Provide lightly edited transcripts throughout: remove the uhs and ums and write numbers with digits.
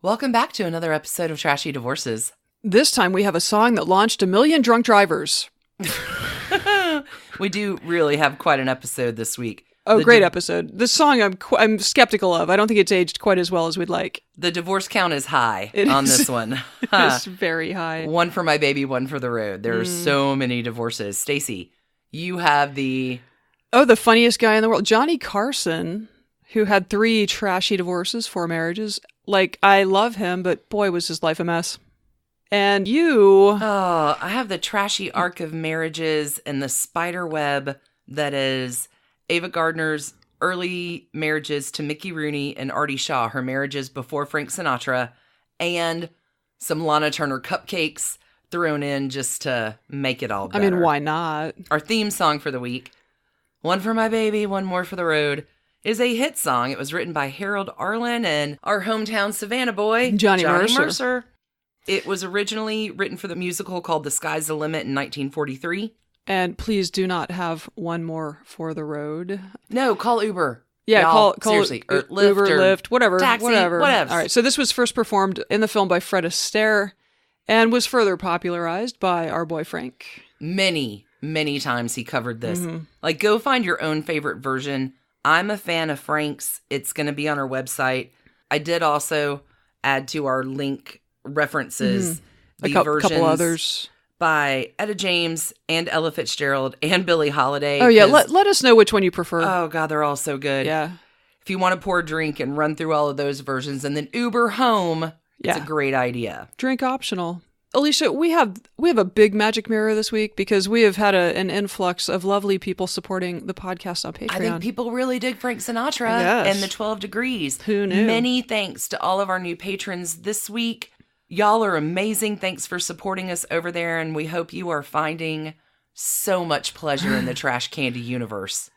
Welcome back to another episode of Trashy Divorces. This time we have a song that launched 1 million drunk drivers. We do really have quite an episode this week. Oh, great episode. This song I'm skeptical of. I don't think it's aged quite as well as we'd like. The divorce count is high this one. It's very high. One for my baby, one for the road. There are so many divorces. Stacie, you have the funniest guy in the world. Johnny Carson, who had 3 trashy divorces, 4 marriages. Like, I love him, but boy, was his life a mess. And you... Oh, I have the trashy arc of marriages and the spider web that is Ava Gardner's early marriages to Mickey Rooney and Artie Shaw, her marriages before Frank Sinatra, and some Lana Turner cupcakes thrown in just to make it all better. I mean, why not? Our theme song for the week, One for My Baby, One More for the Road, is a hit song. It was written by Harold Arlen and our hometown Savannah boy, Johnny Mercer. It was originally written for the musical called The Sky's the Limit in 1943. And please do not have one more for the road. No, call Uber. Yeah, call seriously, or Lyft, Uber, Lyft, whatever, taxi, whatever. All right, so this was first performed in the film by Fred Astaire and was further popularized by our boy Frank. Many, many times he covered this. Like, go find your own favorite version. I'm a fan of Frank's. It's going to be on our website. I did also add to our link references the versions couple others by Etta James and Ella Fitzgerald and Billie Holiday. Oh yeah, let us know which one you prefer. Oh God, they're all so good. Yeah. If you want to pour a drink and run through all of those versions and then Uber home, it's a great idea. Drink optional. Alicia, we have a big magic mirror this week because we have had an influx of lovely people supporting the podcast on Patreon. I think people really dig Frank Sinatra and the 12 Degrees. Who knew? Many thanks to all of our new patrons this week. Y'all are amazing. Thanks for supporting us over there, and we hope you are finding so much pleasure in the trash candy universe.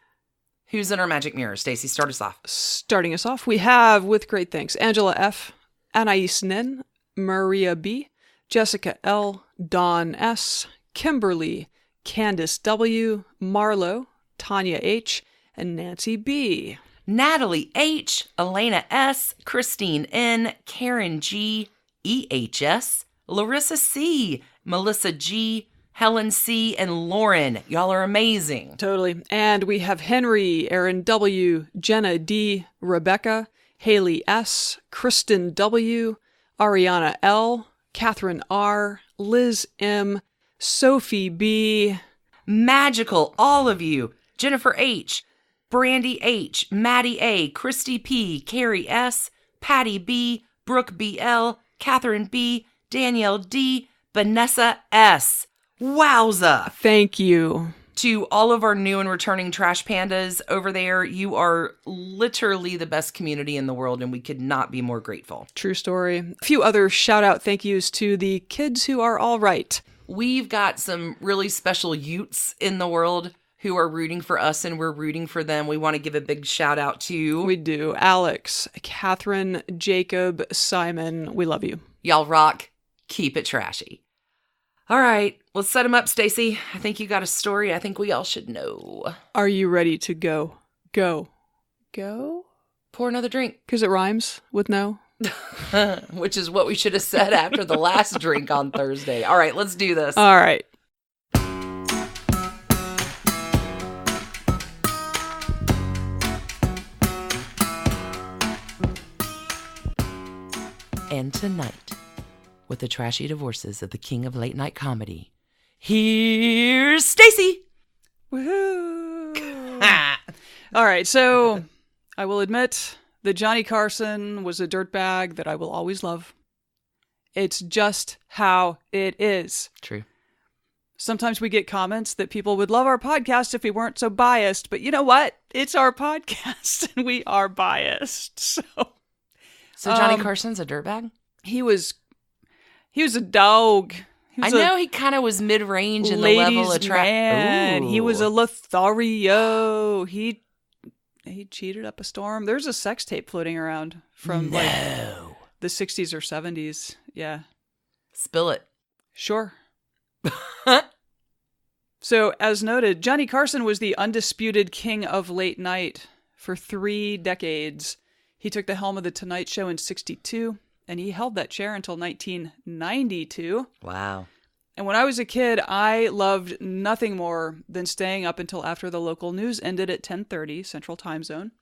Who's in our magic mirror? Stacie, start us off. Starting us off, we have, with great thanks, Angela F., Anais Nin, Maria B., Jessica L., Dawn S., Kimberly, Candace W., Marlo, Tanya H., and Nancy B. Natalie H., Elena S., Christine N., Karen G., EHS, Larissa C., Melissa G., Helen C., and Lauren. Y'all are amazing. Totally. And we have Henry, Aaron W., Jenna D., Rebecca, Haley S., Kristen W., Ariana L., Catherine R., Liz M., Sophie B., Magical, all of you, Jennifer H., Brandy H., Maddie A., Christy P., Carrie S., Patty B., Brooke BL, Catherine B., Danielle D., Vanessa S. Wowza! Thank you. To all of our new and returning trash pandas over there, you are literally the best community in the world, and we could not be more grateful. True story. A few other shout-out thank yous to the kids who are all right. We've got some really special Utes in the world who are rooting for us, and we're rooting for them. We want to give a big shout-out to... We do. Alex, Catherine, Jacob, Simon, we love you. Y'all rock. Keep it trashy. All right, let's set them up, Stacie. I think you got a story I think we all should know. Are you ready to go? Go. Go? Pour another drink. Because it rhymes with no. Which is what we should have said after the last drink on Thursday. All right, let's do this. All right. And tonight, with the trashy divorces of the king of late night comedy, here's Stacie. Woohoo! All right, so I will admit that Johnny Carson was a dirtbag that I will always love. It's just how it is. True. Sometimes we get comments that people would love our podcast if we weren't so biased, but you know what? It's our podcast and we are biased. So Johnny Carson's a dirtbag? He was a dog. I know he kind of was mid-range in the level of trash. He was a Lothario. He cheated up a storm. There's a sex tape floating around from like the 60s or 70s. Yeah. Spill it. Sure. So, as noted, Johnny Carson was the undisputed king of late night for 3 decades. He took the helm of The Tonight Show in 1962, and he held that chair until 1992. Wow. And when I was a kid, I loved nothing more than staying up until after the local news ended at 10:30 Central Time Zone.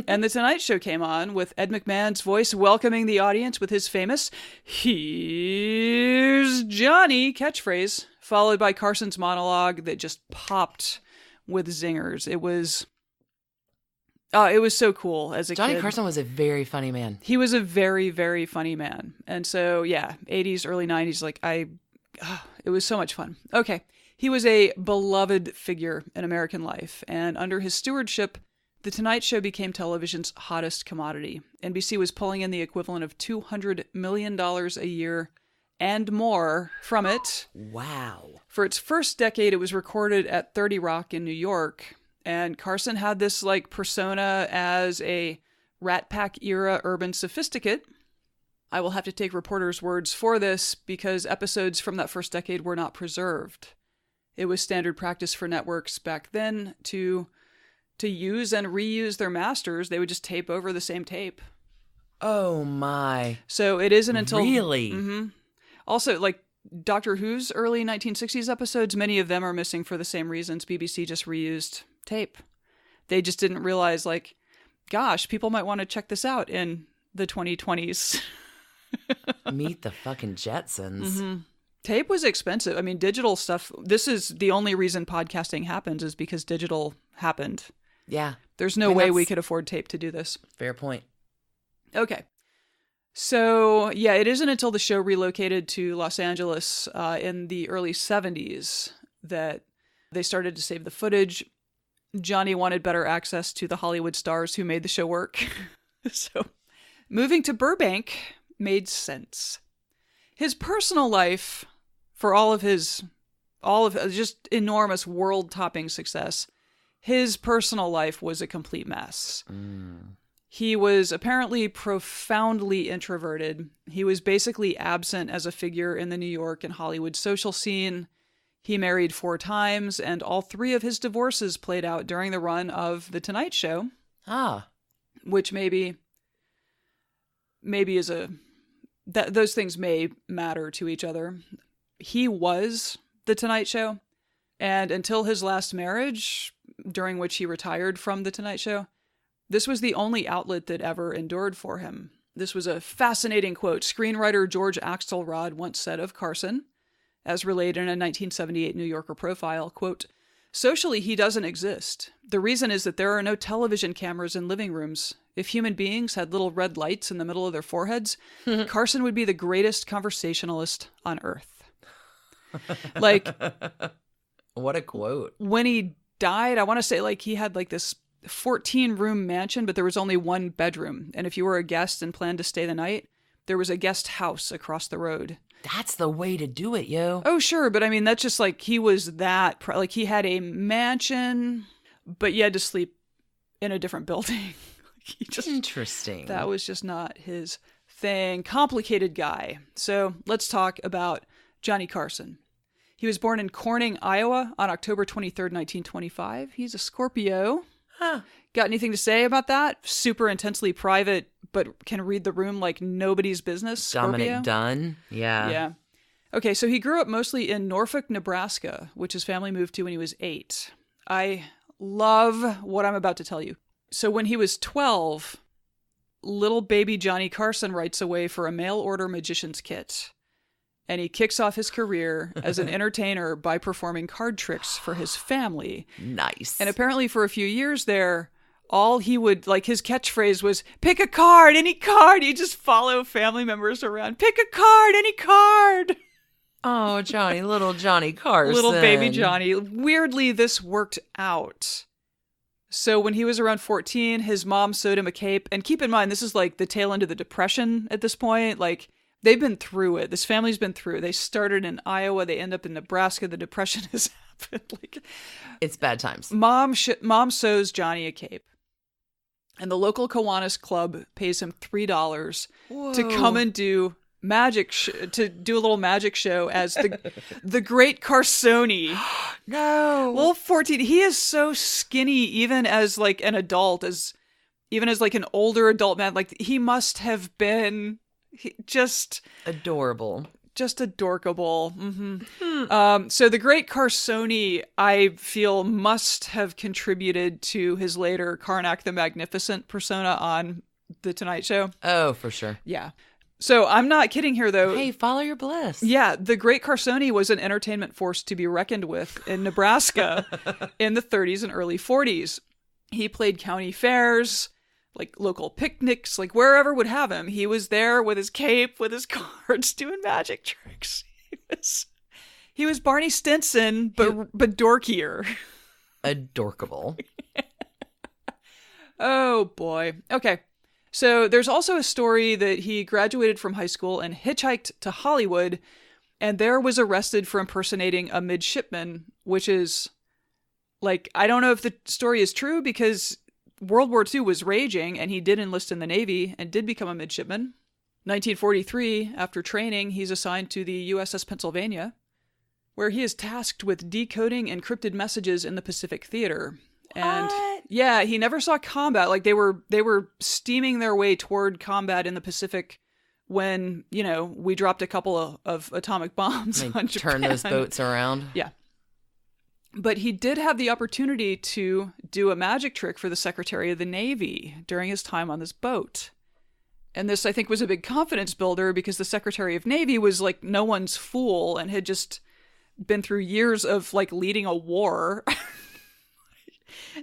And The Tonight Show came on with Ed McMahon's voice welcoming the audience with his famous, "Here's Johnny" catchphrase, followed by Carson's monologue that just popped with zingers. It was so cool as a kid. Johnny Carson was a very funny man. He was a very, very funny man. And so, yeah, 80s, early 90s, it was so much fun. Okay. He was a beloved figure in American life, and under his stewardship, The Tonight Show became television's hottest commodity. NBC was pulling in the equivalent of $200 million a year and more from it. Wow. For its first decade, it was recorded at 30 Rock in New York, and Carson had this persona as a Rat Pack era urban sophisticate. I will have to take reporters' words for this because episodes from that first decade were not preserved. It was standard practice for networks back then to use and reuse their masters. They would just tape over the same tape. Oh my. So it isn't until... Really? Mm-hmm. Also, Doctor Who's early 1960s episodes, many of them are missing for the same reasons. BBC just reused tape. They just didn't realize, gosh, people might want to check this out in the 2020s. Meet the fucking Jetsons. Mm-hmm. Tape was expensive. I mean, digital stuff, this is the only reason podcasting happens is because digital happened. Yeah. There's no way we could afford tape to do this. Fair point. Okay. So, yeah, it isn't until the show relocated to Los Angeles in the early 70s that they started to save the footage. Johnny wanted better access to the Hollywood stars who made the show work. So, moving to Burbank made sense. His personal life, for all of just enormous world-topping success, his personal life was a complete mess. He was apparently profoundly introverted. He was basically absent as a figure in the New York and Hollywood social scene. He married 4 times, and all 3 of his divorces played out during the run of The Tonight Show. Which maybe is those things may matter to each other. He was The Tonight Show, and until his last marriage, during which he retired from The Tonight Show, this was the only outlet that ever endured for him. This was a fascinating quote. Screenwriter George Axelrod once said of Carson, as relayed in a 1978 New Yorker profile, quote, "Socially, he doesn't exist. The reason is that there are no television cameras in living rooms. If human beings had little red lights in the middle of their foreheads, Carson would be the greatest conversationalist on earth." What a quote. When he died, I want to say he had this 14-room mansion, but there was only 1 bedroom. And if you were a guest and planned to stay the night, there was a guest house across the road. That's the way to do it, yo. Oh, sure. But I mean, that's just he was that, he had a mansion, but you had to sleep in a different building. Interesting. That was just not his thing. Complicated guy. So let's talk about Johnny Carson. He was born in Corning, Iowa on October 23rd, 1925. He's a Scorpio. Huh. Got anything to say about that? Super intensely private, but can read the room like nobody's business. Scorpio? Dominic Dunn. Yeah. Yeah. Okay, so he grew up mostly in Norfolk, Nebraska, which his family moved to when he was 8. I love what I'm about to tell you. So when he was 12, little baby Johnny Carson writes away for a mail-order magician's kit. And he kicks off his career as an entertainer by performing card tricks for his family. Nice. And apparently for a few years there, all he would, his catchphrase was, "Pick a card, any card." He'd just follow family members around. "Pick a card, any card." Oh, Johnny, little Johnny Carson. Little baby Johnny. Weirdly, this worked out. So when he was around 14, his mom sewed him a cape. And keep in mind, this is the tail end of the Depression at this point. They've been through it. This family's been through. They started in Iowa. They end up in Nebraska. The Depression has happened. It's bad times. Mom sews Johnny a cape. And the local Kiwanis Club pays him $3 to come and do to do a little magic show as the great Carsoni. No. Little 14. He is so skinny even as an adult, even as an older adult man. He must have been Just adorable. Just adorkable. So the great Carsoni, I feel, must have contributed to his later Karnak the Magnificent persona on The Tonight Show. Oh, for sure. Yeah. So I'm not kidding here, though. Hey, follow your bliss. Yeah, the great Carsoni was an entertainment force to be reckoned with in Nebraska in the 30s and early 40s. He played county fairs, like local picnics, like wherever would have him. He was there with his cape, with his cards, doing magic tricks. He was Barney Stinson, but dorkier. Adorkable. Oh, boy. Okay. So there's also a story that he graduated from high school and hitchhiked to Hollywood, and there was arrested for impersonating a midshipman, which is, like, I don't know if the story is true because World War II was raging, and he did enlist in the Navy and did become a midshipman. 1943, after training, he's assigned to the USS Pennsylvania, where he is tasked with decoding encrypted messages in the Pacific Theater. And yeah, he never saw combat. Like they were steaming their way toward combat in the Pacific when, you know, we dropped a couple of atomic bombs on Japan. Turn those boats around. Yeah. But he did have the opportunity to do a magic trick for the Secretary of the Navy during his time on this boat. And this, I think, was a big confidence builder because the Secretary of Navy was like no one's fool and had just been through years of like leading a war.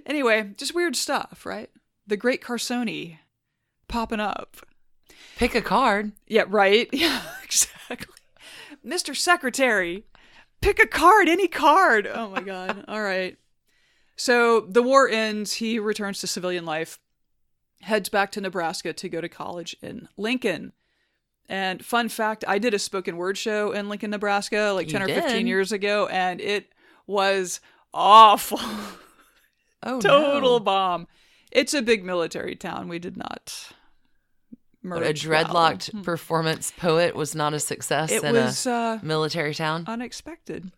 Anyway, just weird stuff, right? The great Carsoni popping up. Pick a card. Yeah, right? Yeah, exactly. Mr. Secretary, pick a card, any card. Oh my God. All right. So the war ends. He returns to civilian life, heads back to Nebraska to go to college in Lincoln. And fun fact, I did a spoken word show in Lincoln, Nebraska, like 10 or 15 years ago, and it was awful. Oh, Total bomb. It's a big military town. We did not merge. A dreadlocked well. performance poet was not a success in a military town. Unexpected.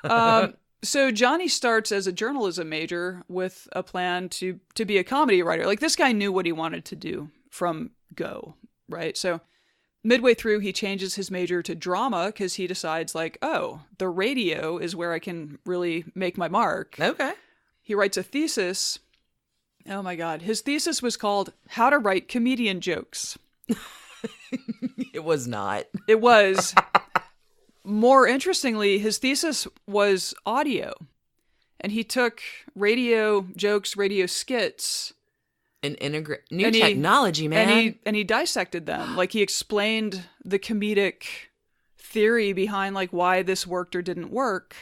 So Johnny starts as a journalism major with a plan to be a comedy writer. Like this guy knew what he wanted to do from go, right? So midway through, he changes his major to drama because he decides like, oh, the radio is where I can really make my mark. Okay. He writes a thesis. Oh my God. His thesis was called How to Write Comedian Jokes. It was not. It was. More interestingly, his thesis was audio. And he took radio jokes, radio skits. And new technology, man. And he dissected them. Like he explained the comedic theory behind like why this worked or didn't work.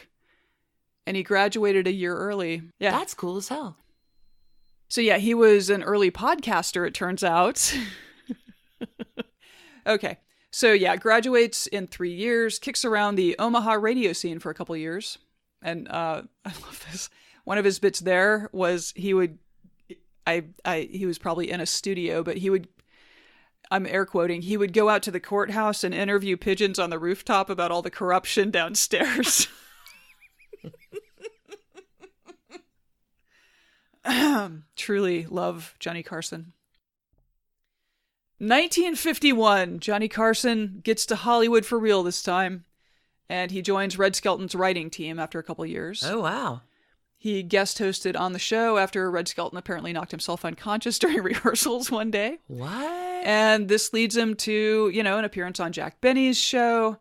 And he graduated a year early. Yeah. That's cool as hell. So yeah, he was an early podcaster, it turns out. Okay. So yeah, graduates in 3 years, kicks around the Omaha radio scene for a couple years. And I love this. One of his bits there was he was probably in a studio, but I'm air quoting, he would go out to the courthouse and interview pigeons on the rooftop about all the corruption downstairs. Truly love Johnny Carson. 1951, Johnny Carson gets to Hollywood for real this time, and he joins Red Skelton's writing team after a couple years. Oh, wow. He guest hosted on the show after Red Skelton apparently knocked himself unconscious during rehearsals one day. What? And this leads him to, an appearance on Jack Benny's show.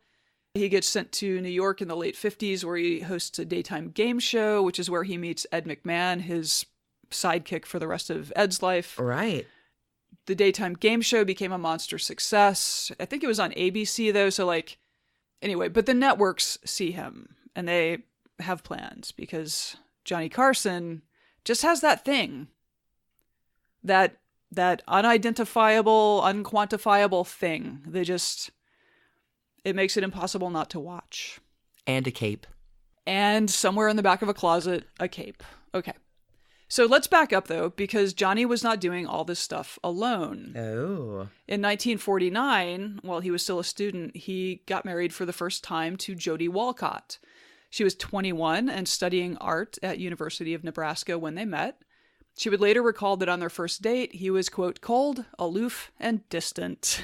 He gets sent to New York in the late 50s where he hosts a daytime game show, which is where he meets Ed McMahon, his sidekick for the rest of Ed's life. Right. The daytime game show became a monster success. I think it was on ABC though. So anyway, but the networks see him and they have plans because Johnny Carson just has that thing, that unidentifiable, unquantifiable thing. It makes it impossible not to watch. And a cape. And somewhere in the back of a closet, a cape. Okay. So let's back up, though, because Johnny was not doing all this stuff alone. Oh. In 1949, while he was still a student, he got married for the first time to Jody Walcott. She was 21 and studying art at University of Nebraska when they met. She would later recall that on their first date, he was, quote, cold, aloof, and distant.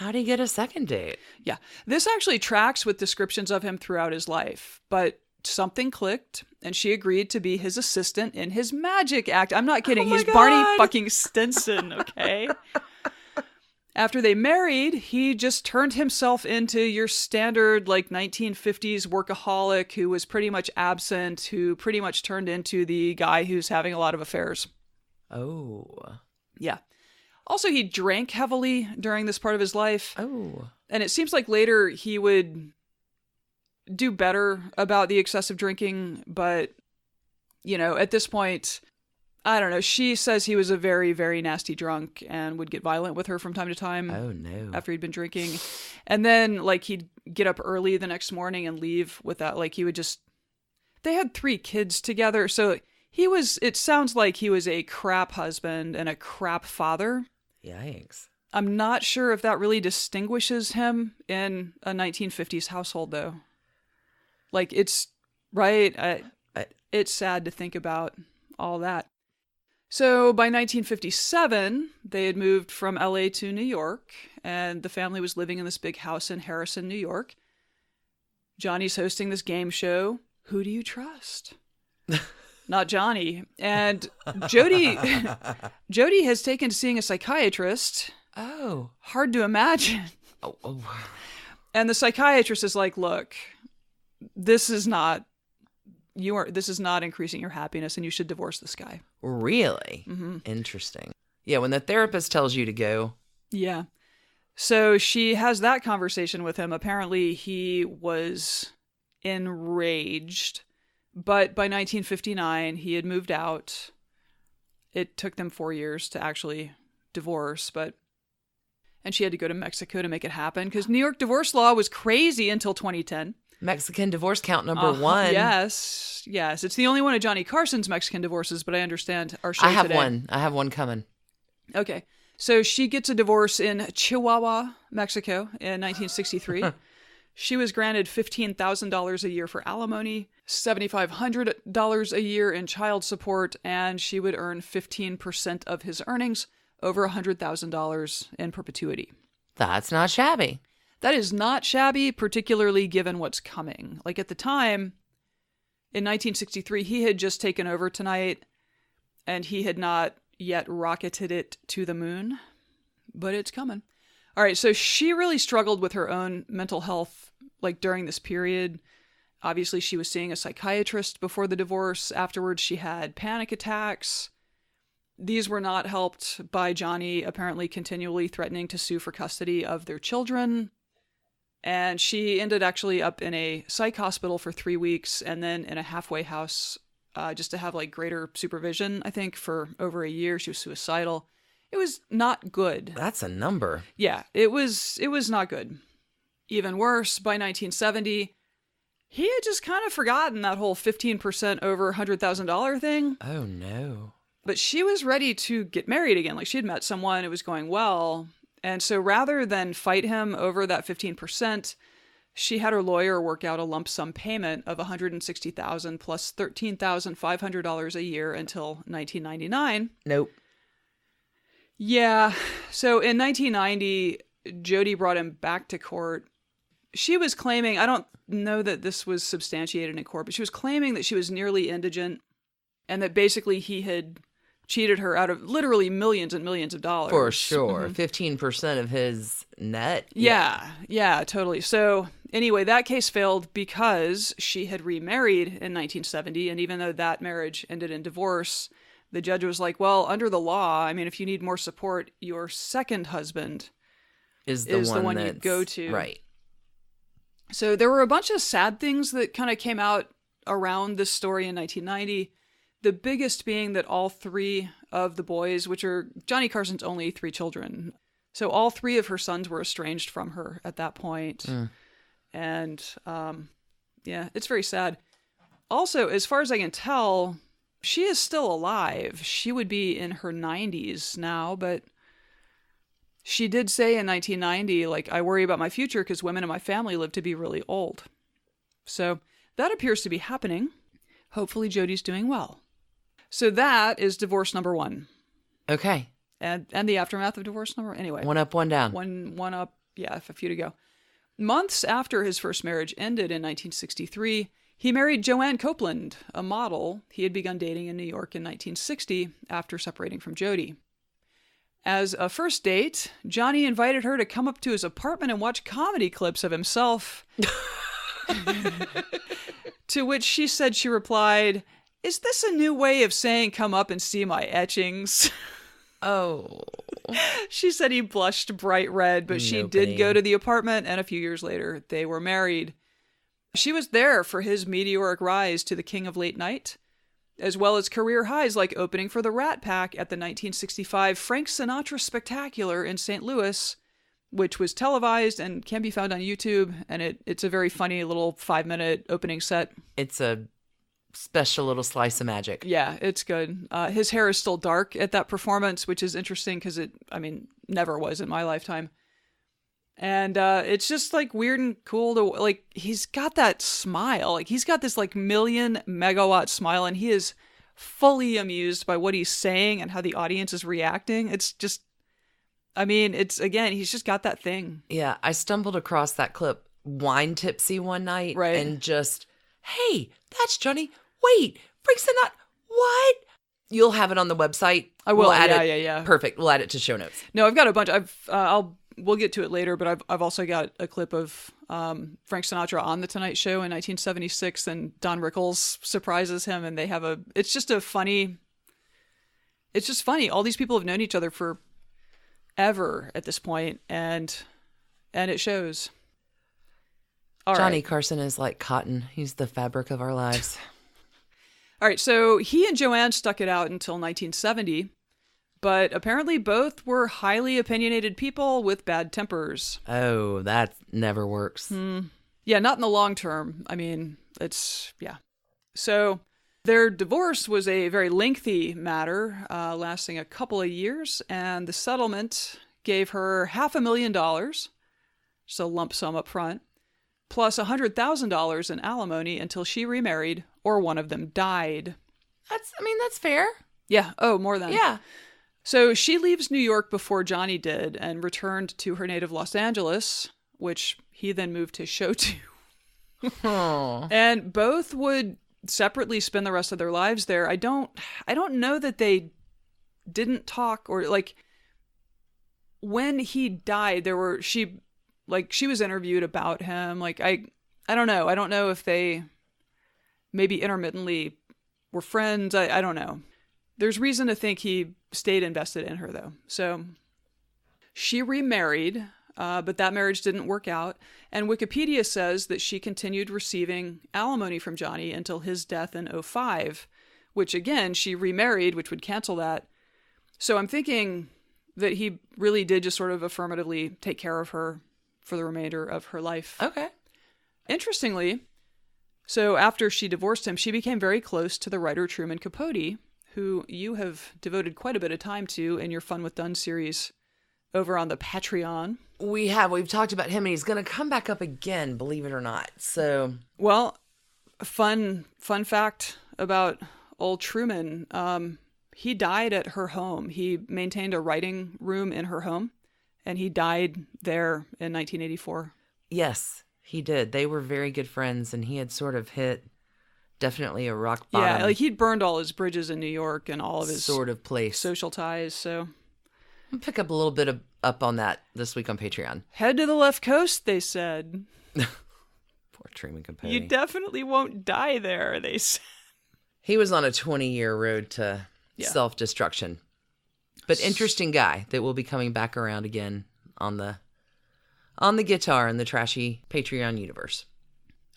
How'd he get a second date? Yeah. This actually tracks with descriptions of him throughout his life, but something clicked and she agreed to be his assistant in his magic act. I'm not kidding. Oh He's God. Barney fucking Stinson, okay? After they married, he just turned himself into your standard, like, 1950s workaholic who was pretty much absent, who pretty much turned into the guy who's having a lot of affairs. Oh. Yeah. Also, he drank heavily during this part of his life. Oh. And it seems like later he would do better about the excessive drinking. But, you know, at this point, I don't know. She says he was a very, very nasty drunk and would get violent with her from time to time. Oh, no. After he'd been drinking. And then, like, he'd get up early the next morning and leave with that. Like, he would just... They had 3 kids together. So he was... It sounds like he was a crap husband and a crap father. Yikes. I'm not sure if that really distinguishes him in a 1950s household, though. Like, it's... Right? It's sad to think about all that. So by 1957, they had moved from LA to New York, and the family was living in this big house in Harrison, New York. Johnny's hosting this game show. Who do you trust? Not Johnny. And Jody has taken to seeing a psychiatrist. Oh. Hard to imagine. Oh. And the psychiatrist is like, look, this is not increasing your happiness and you should divorce this guy. Really? Mm-hmm. Interesting. Yeah, when the therapist tells you to go. Yeah. So she has that conversation with him. Apparently he was enraged. But by 1959, he had moved out. It took them 4 years to actually divorce, and she had to go to Mexico to make it happen because New York divorce law was crazy until 2010. Mexican divorce count number 1. Yes. It's the only one of Johnny Carson's Mexican divorces, but I understand our show I have today. one. I have one coming. Okay. So she gets a divorce in Chihuahua, Mexico in 1963. She was granted $15,000 a year for alimony, $7,500 a year in child support, and she would earn 15% of his earnings, over $100,000 in perpetuity. That's not shabby. That is not shabby, particularly given what's coming. Like at the time, in 1963, he had just taken over Tonight, and he had not yet rocketed it to the moon, but it's coming. All right, so she really struggled with her own mental health, like during this period. Obviously, she was seeing a psychiatrist before the divorce. Afterwards, she had panic attacks. These were not helped by Johnny apparently continually threatening to sue for custody of their children. And she ended actually up in a psych hospital for 3 weeks and then in a halfway house just to have like greater supervision, I think, for over a year. She was suicidal. It was not good. That's a number. Yeah, it was not good. Even worse, by 1970, he had just kind of forgotten that whole 15% over $100,000 thing. Oh, no. But she was ready to get married again. Like, she had met someone, it was going well. And so rather than fight him over that 15%, she had her lawyer work out a lump sum payment of $160,000 plus $13,500 a year until 1999. Nope. Yeah. So in 1990, Jody brought him back to court. She was claiming, I don't know that this was substantiated in court, but she was claiming that she was nearly indigent and that basically he had cheated her out of literally millions and millions of dollars. For sure. 15% of his net. Yeah, totally. So anyway, that case failed because she had remarried in 1970. And even though that marriage ended in divorce, the judge was like, well, under the law, I mean, if you need more support, your second husband is the one you go to. Right. So there were a bunch of sad things that kind of came out around this story in 1990. The biggest being that all 3 of the boys, which are Johnny Carson's only 3 children, so all 3 of her sons were estranged from her at that point. And yeah, it's very sad. Also, as far as I can tell, she is still alive. She would be in her 90s now, but she did say in 1990, like, I worry about my future because women in my family live to be really old. So that appears to be happening. Hopefully Jody's doing well. So that is divorce number 1. Okay. And the aftermath of divorce number, anyway. One up, one down. One up, a few to go. Months after his first marriage ended in 1963, he married Joanne Copeland, a model he had begun dating in New York in 1960 after separating from Jody. As a first date, Johnny invited her to come up to his apartment and watch comedy clips of himself. To which she said she replied, "Is this a new way of saying come up and see my etchings?" Oh. She said he blushed bright red, but she did go to the apartment, and a few years later, they were married. She was there for his meteoric rise to the king of late night, as well as career highs like opening for the Rat Pack at the 1965 Frank Sinatra Spectacular in St. Louis, which was televised and can be found on YouTube, and it's a very funny little 5-minute opening set. It's a special little slice of magic. Yeah, it's good. His hair is still dark at that performance, which is interesting because never was in my lifetime. And it's just like weird and cool to like. He's got that smile, like he's got this like 1,000,000 megawatt smile, and he is fully amused by what he's saying and how the audience is reacting. It's just, he's just got that thing. Yeah, I stumbled across that clip wine tipsy one night, right? And just, hey, that's Johnny. Wait, Frank Sinatra, what? You'll have it on the website. I will. We'll add it. Yeah. Perfect. We'll add it to show notes. No, I've got a bunch. We'll get to it later, but I've also got a clip of Frank Sinatra on The Tonight Show in 1976, and Don Rickles surprises him, and they have it's just funny. All these people have known each other for ever at this point, and it shows. Johnny Carson is like cotton. He's the fabric of our lives. All right, so he and Joanne stuck it out until 1970, but apparently both were highly opinionated people with bad tempers. Oh, that never works. Yeah, not in the long term. So their divorce was a very lengthy matter, lasting a couple of years, and the settlement gave her $500,000, just a lump sum up front, plus $100,000 in alimony until she remarried or one of them died. That's fair. Yeah. Oh, more than. Yeah. So she leaves New York before Johnny did and returned to her native Los Angeles, which he then moved his show to. Oh. And both would separately spend the rest of their lives there. I don't know that they didn't talk, or like when he died, she was interviewed about him. Like I don't know. I don't know if they maybe intermittently were friends. I don't know. There's reason to think he stayed invested in her, though. So she remarried, but that marriage didn't work out. And Wikipedia says that she continued receiving alimony from Johnny until his death in 2005, which again, she remarried, which would cancel that. So I'm thinking that he really did just sort of affirmatively take care of her for the remainder of her life. Okay. Interestingly, so after she divorced him, she became very close to the writer Truman Capote, who you have devoted quite a bit of time to in your Fun with Dunn series over on the Patreon. We've talked about him, and he's going to come back up again, believe it or not. So, well, fun fact about old Truman. He died at her home. He maintained a writing room in her home, and he died there in 1984. Yes, he did. They were very good friends, and he had sort of hit definitely a rock bottom. Yeah, like he'd burned all his bridges in New York and all of his sort of place. Social ties, so I'll pick up a little bit up on that this week on Patreon. Head to the left coast, they said. Poor Truman Capote. You definitely won't die there, they said. He was on a 20-year road to self-destruction. But interesting guy that will be coming back around again on the guitar in the trashy Patreon universe.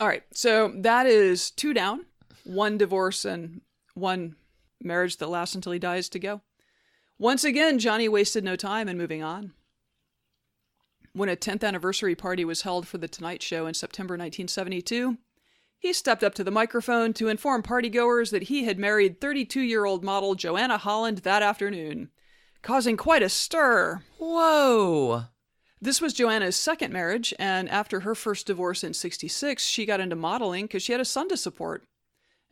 All right, so that is 2 down, 1 divorce and 1 marriage that lasts until he dies to go. Once again, Johnny wasted no time in moving on. When a 10th anniversary party was held for The Tonight Show in September 1972, he stepped up to the microphone to inform partygoers that he had married 32-year-old model Joanna Holland that afternoon, causing quite a stir. Whoa! This was Joanna's second marriage, and after her first divorce in 1966, she got into modeling because she had a son to support.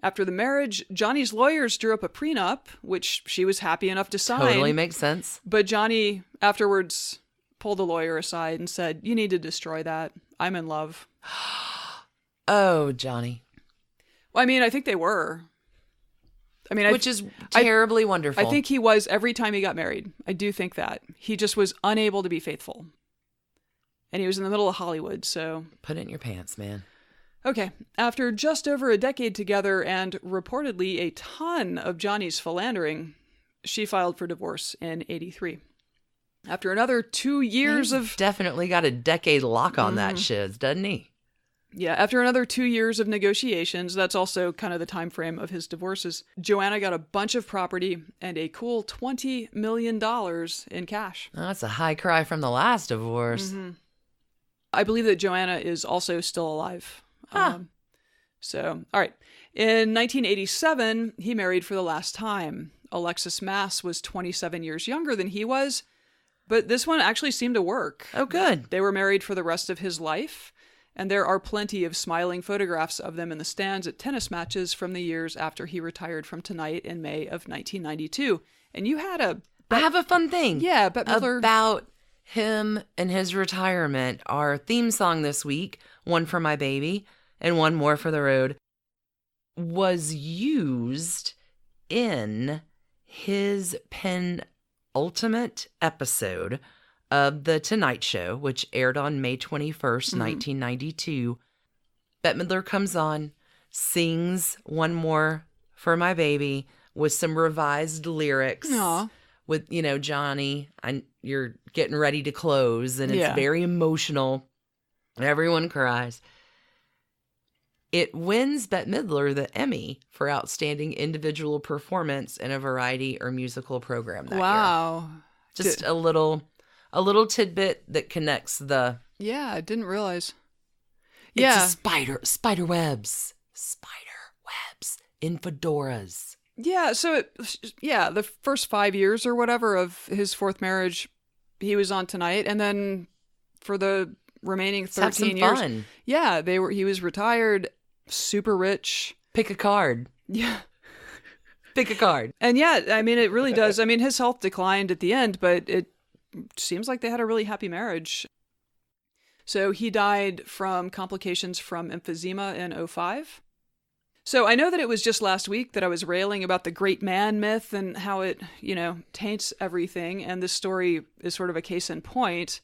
After the marriage, Johnny's lawyers drew up a prenup, which she was happy enough to sign. Totally makes sense. But Johnny afterwards pulled the lawyer aside and said, "You need to destroy that. I'm in love." Oh, Johnny. Well, I mean, I think they were. I mean, which is terribly wonderful. I think he was every time he got married. I do think that. He just was unable to be faithful. And he was in the middle of Hollywood, so... Put it in your pants, man. Okay. After just over a decade together and reportedly a ton of Johnny's philandering, she filed for divorce in 1983. After another 2 years He's definitely got a decade lock on that shiz, doesn't he? Yeah, after another 2 years of negotiations, that's also kind of the time frame of his divorces, Joanna got a bunch of property and a cool $20 million in cash. Oh, that's a high cry from the last divorce. Mm-hmm. I believe that Joanna is also still alive. Huh. So, all right. In 1987, he married for the last time. Alexis Mass was 27 years younger than he was, but this one actually seemed to work. Oh, good. They were married for the rest of his life. And there are plenty of smiling photographs of them in the stands at tennis matches from the years after he retired from Tonight in May of 1992. And you had I have a fun thing. Yeah, Bette Midler. About him and his retirement. Our theme song this week, One for My Baby and One More for the Road, was used in his penultimate episode of The Tonight Show, which aired on May 21st, 1992. Bette Midler comes on, sings One More for My Baby with some revised lyrics. Aww. With, Johnny, you're getting ready to close, and it's very emotional. Everyone cries. It wins Bette Midler the Emmy for Outstanding Individual Performance in a Variety or Musical Program that year. Just a little tidbit that connects the... Yeah, I didn't realize. It's spider webs in fedoras. Yeah, so the first 5 years or whatever of his fourth marriage, he was on Tonight, and then for the remaining 13 years, fun. Yeah, he was retired, super rich. Pick a card. Yeah. Pick a card. And yeah, I mean, it really does. I mean, his health declined at the end, but it seems like they had a really happy marriage. So he died from complications from emphysema in 2005. So I know that it was just last week that I was railing about the great man myth and how it, taints everything. And this story is sort of a case in point.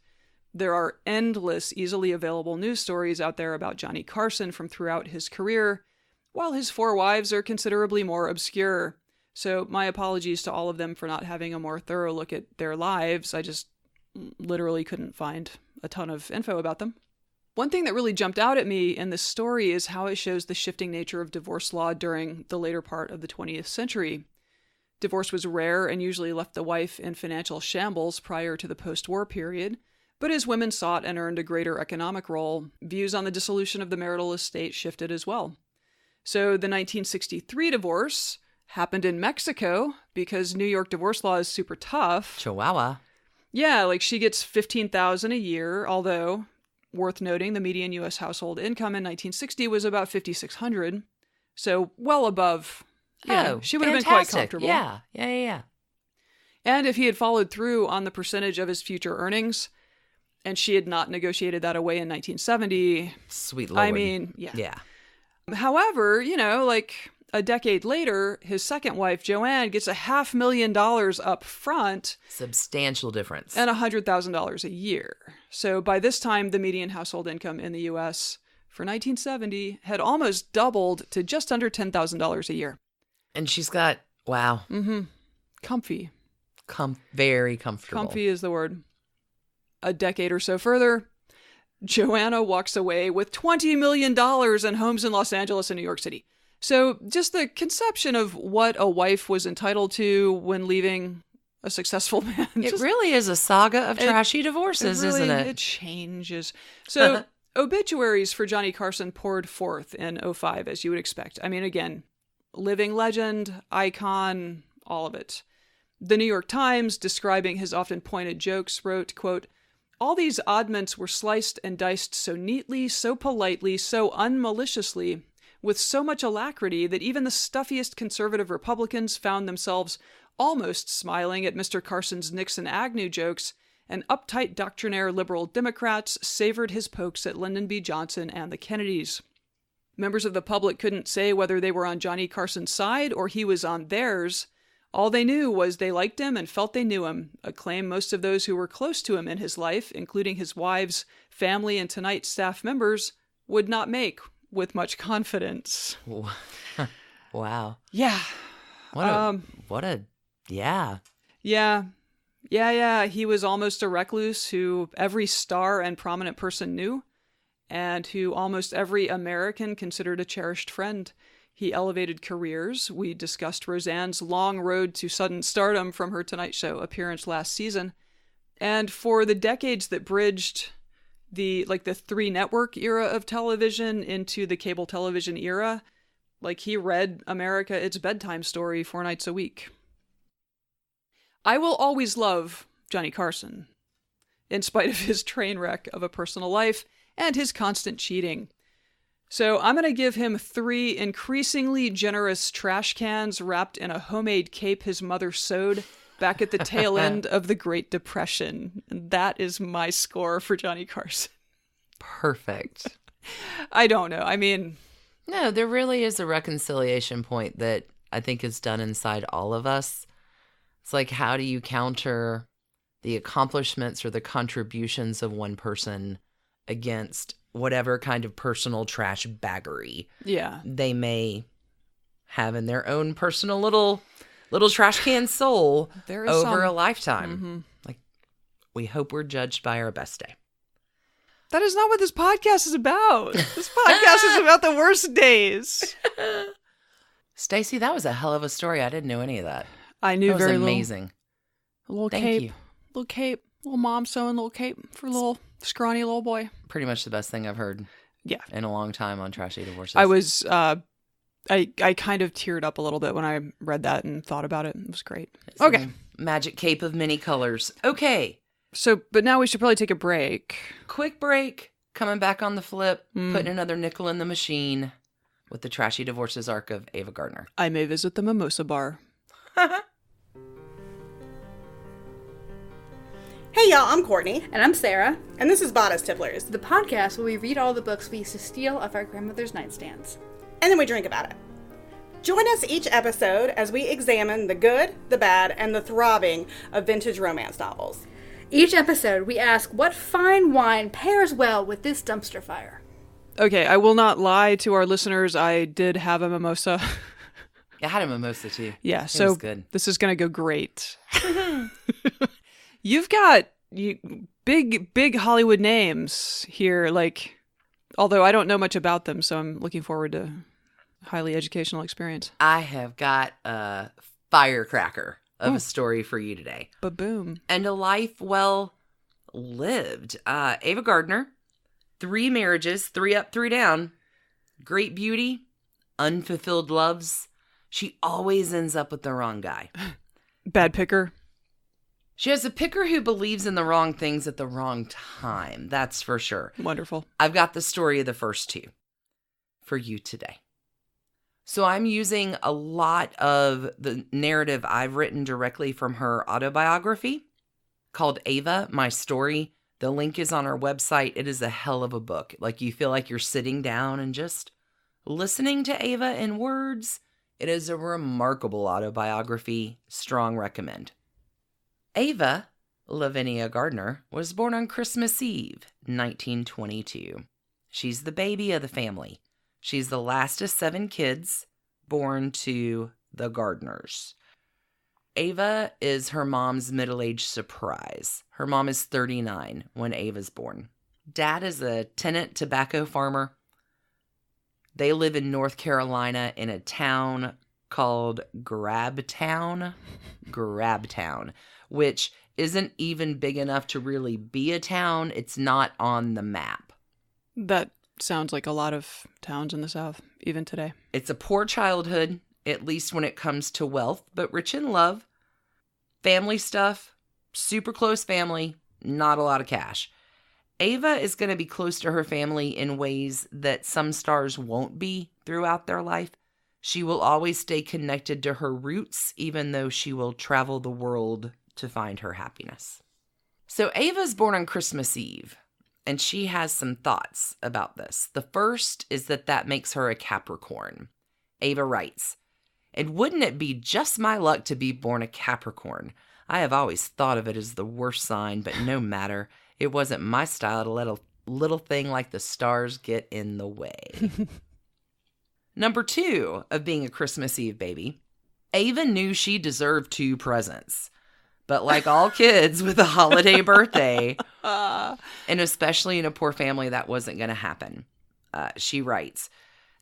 There are endless, easily available news stories out there about Johnny Carson from throughout his career, while his 4 wives are considerably more obscure. So my apologies to all of them for not having a more thorough look at their lives. I just literally couldn't find a ton of info about them. One thing that really jumped out at me in this story is how it shows the shifting nature of divorce law during the later part of the 20th century. Divorce was rare and usually left the wife in financial shambles prior to the post-war period, but as women sought and earned a greater economic role, views on the dissolution of the marital estate shifted as well. So the 1963 divorce happened in Mexico because New York divorce law is super tough. Chihuahua. Yeah, like she gets $15,000 a year, although... Worth noting, the median U.S. household income in 1960 was about $5,600, so well above. She would have been quite comfortable. Yeah. And if he had followed through on the percentage of his future earnings, and she had not negotiated that away in 1970, sweet Lord. I mean, yeah. However, like a decade later, his second wife, Joanne, gets $500,000 up front. Substantial difference. And $100,000 a year. So by this time, the median household income in the U.S. for 1970 had almost doubled to just under $10,000 a year. And she's got, wow. Mm-hmm. Comfy. Very comfortable. Comfy is the word. A decade or so further, Joanna walks away with $20 million in homes in Los Angeles and New York City. So just the conception of what a wife was entitled to when leaving a successful man. It really is a saga of trashy divorces, isn't it? It changes. So obituaries for Johnny Carson poured forth in 2005, as you would expect. I mean, again, living legend, icon, all of it. The New York Times, describing his often pointed jokes, wrote, quote, "All these oddments were sliced and diced so neatly, so politely, so unmaliciously, with so much alacrity that even the stuffiest conservative Republicans found themselves almost smiling at Mr. Carson's Nixon Agnew jokes and uptight doctrinaire liberal Democrats savored his pokes at Lyndon B. Johnson and the Kennedys. Members of the public couldn't say whether they were on Johnny Carson's side or he was on theirs. All they knew was they liked him and felt they knew him, a claim most of those who were close to him in his life, including his wives, family, and Tonight staff members, would not make with much confidence. Wow. Yeah. Yeah. Yeah. He was almost a recluse who every star and prominent person knew, and who almost every American considered a cherished friend. He elevated careers. We discussed Roseanne's long road to sudden stardom from her Tonight Show appearance last season. And for the decades that bridged the 3 network era of television into the cable television era, he read America its bedtime story 4 nights a week. I will always love Johnny Carson, in spite of his train wreck of a personal life and his constant cheating. So I'm going to give him 3 increasingly generous trash cans wrapped in a homemade cape his mother sewed back at the tail end of the Great Depression. And that is my score for Johnny Carson. Perfect. I don't know. I mean... No, there really is a reconciliation point that I think is done inside all of us. It's how do you counter the accomplishments or the contributions of one person against whatever kind of personal trash baggery they may have in their own personal little trash can soul over a lifetime. Mm-hmm. We hope we're judged by our best day. That is not what this podcast is about. This podcast is about the worst days. Stacie, that was a hell of a story. I didn't know any of that. I knew very little. Amazing. Thank you. Little cape. Little mom sewing little cape for little scrawny little boy. Pretty much the best thing I've heard. Yeah. In a long time on Trashy Divorces. I was, I kind of teared up a little bit when I read that and thought about it. It was great. It's okay. Magic cape of many colors. Okay. So, but now we should probably take a break. Quick break. Coming back on the flip. Putting another nickel in the machine with the Trashy Divorces arc of Ava Gardner. I may visit the mimosa bar. Hey y'all, I'm Courtney. And I'm Sarah. And this is Bodice Tipplers, the podcast where we read all the books we used to steal off our grandmother's nightstands. And then we drink about it. Join us each episode as we examine the good, the bad, and the throbbing of vintage romance novels. Each episode, we ask what fine wine pairs well with this dumpster fire. Okay, I will not lie to our listeners. I did have a mimosa. I had a mimosa too. Yeah, so was good. This is going to go great. You've got big Hollywood names here, although I don't know much about them, so I'm looking forward to a highly educational experience. I have got a firecracker of a story for you today. Ba-boom. And a life well lived. Ava Gardner, 3 marriages, 3 up, 3 down. Great beauty, unfulfilled loves. She always ends up with the wrong guy. Bad picker. She has a picker who believes in the wrong things at the wrong time. That's for sure. Wonderful. I've got the story of the first 2 for you today. So I'm using a lot of the narrative I've written directly from her autobiography called Ava, My Story. The link is on our website. It is a hell of a book. You feel like you're sitting down and just listening to Ava in words. It is a remarkable autobiography. Strong recommend. Ava Lavinia Gardner was born on Christmas Eve, 1922. She's the baby of the family. She's the last of 7 kids born to the Gardners. Ava is her mom's middle-aged surprise. Her mom is 39 when Ava's born. Dad is a tenant tobacco farmer. They live in North Carolina in a town called Grabtown, which isn't even big enough to really be a town. It's not on the map. That sounds like a lot of towns in the South, even today. It's a poor childhood, at least when it comes to wealth, but rich in love. Family stuff, super close family, not a lot of cash. Ava is going to be close to her family in ways that some stars won't be throughout their life. She will always stay connected to her roots, even though she will travel the world to find her happiness. So Ava's born on Christmas Eve, and she has some thoughts about this. The first is that makes her a Capricorn. Ava writes, "And wouldn't it be just my luck to be born a Capricorn? I have always thought of it as the worst sign, but no matter. It wasn't my style to let a little thing like the stars get in the way." Number 2 of being a Christmas Eve baby, Ava knew she deserved 2 presents. But like all kids with a holiday birthday, and especially in a poor family, that wasn't going to happen. She writes,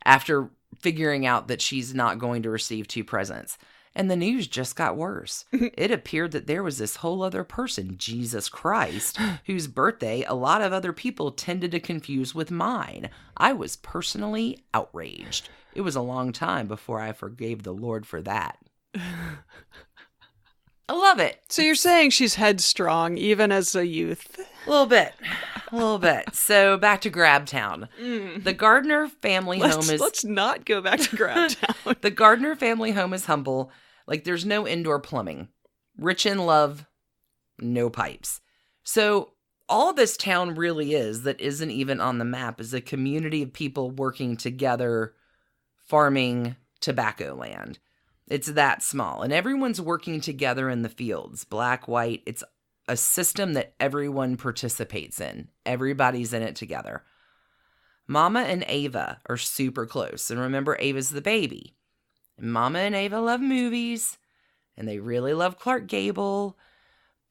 after figuring out that she's not going to receive 2 presents. And the news just got worse. It appeared that there was this whole other person, Jesus Christ, whose birthday a lot of other people tended to confuse with mine. I was personally outraged. It was a long time before I forgave the Lord for that. I love it. So you're saying she's headstrong, even as a youth? A little bit. So back to Grabtown. The Gardner family home is... Let's not go back to Grabtown. The Gardner family home is humble. Like, there's no indoor plumbing. Rich in love, no pipes. So all this town really is, that isn't even on the map, is a community of people working together, farming tobacco land. It's that small. And everyone's working together in the fields, black, white. It's a system that everyone participates in. Everybody's in it together. Mama and Ava are super close. And remember, Ava's the baby. And Mama and Ava love movies. And they really love Clark Gable.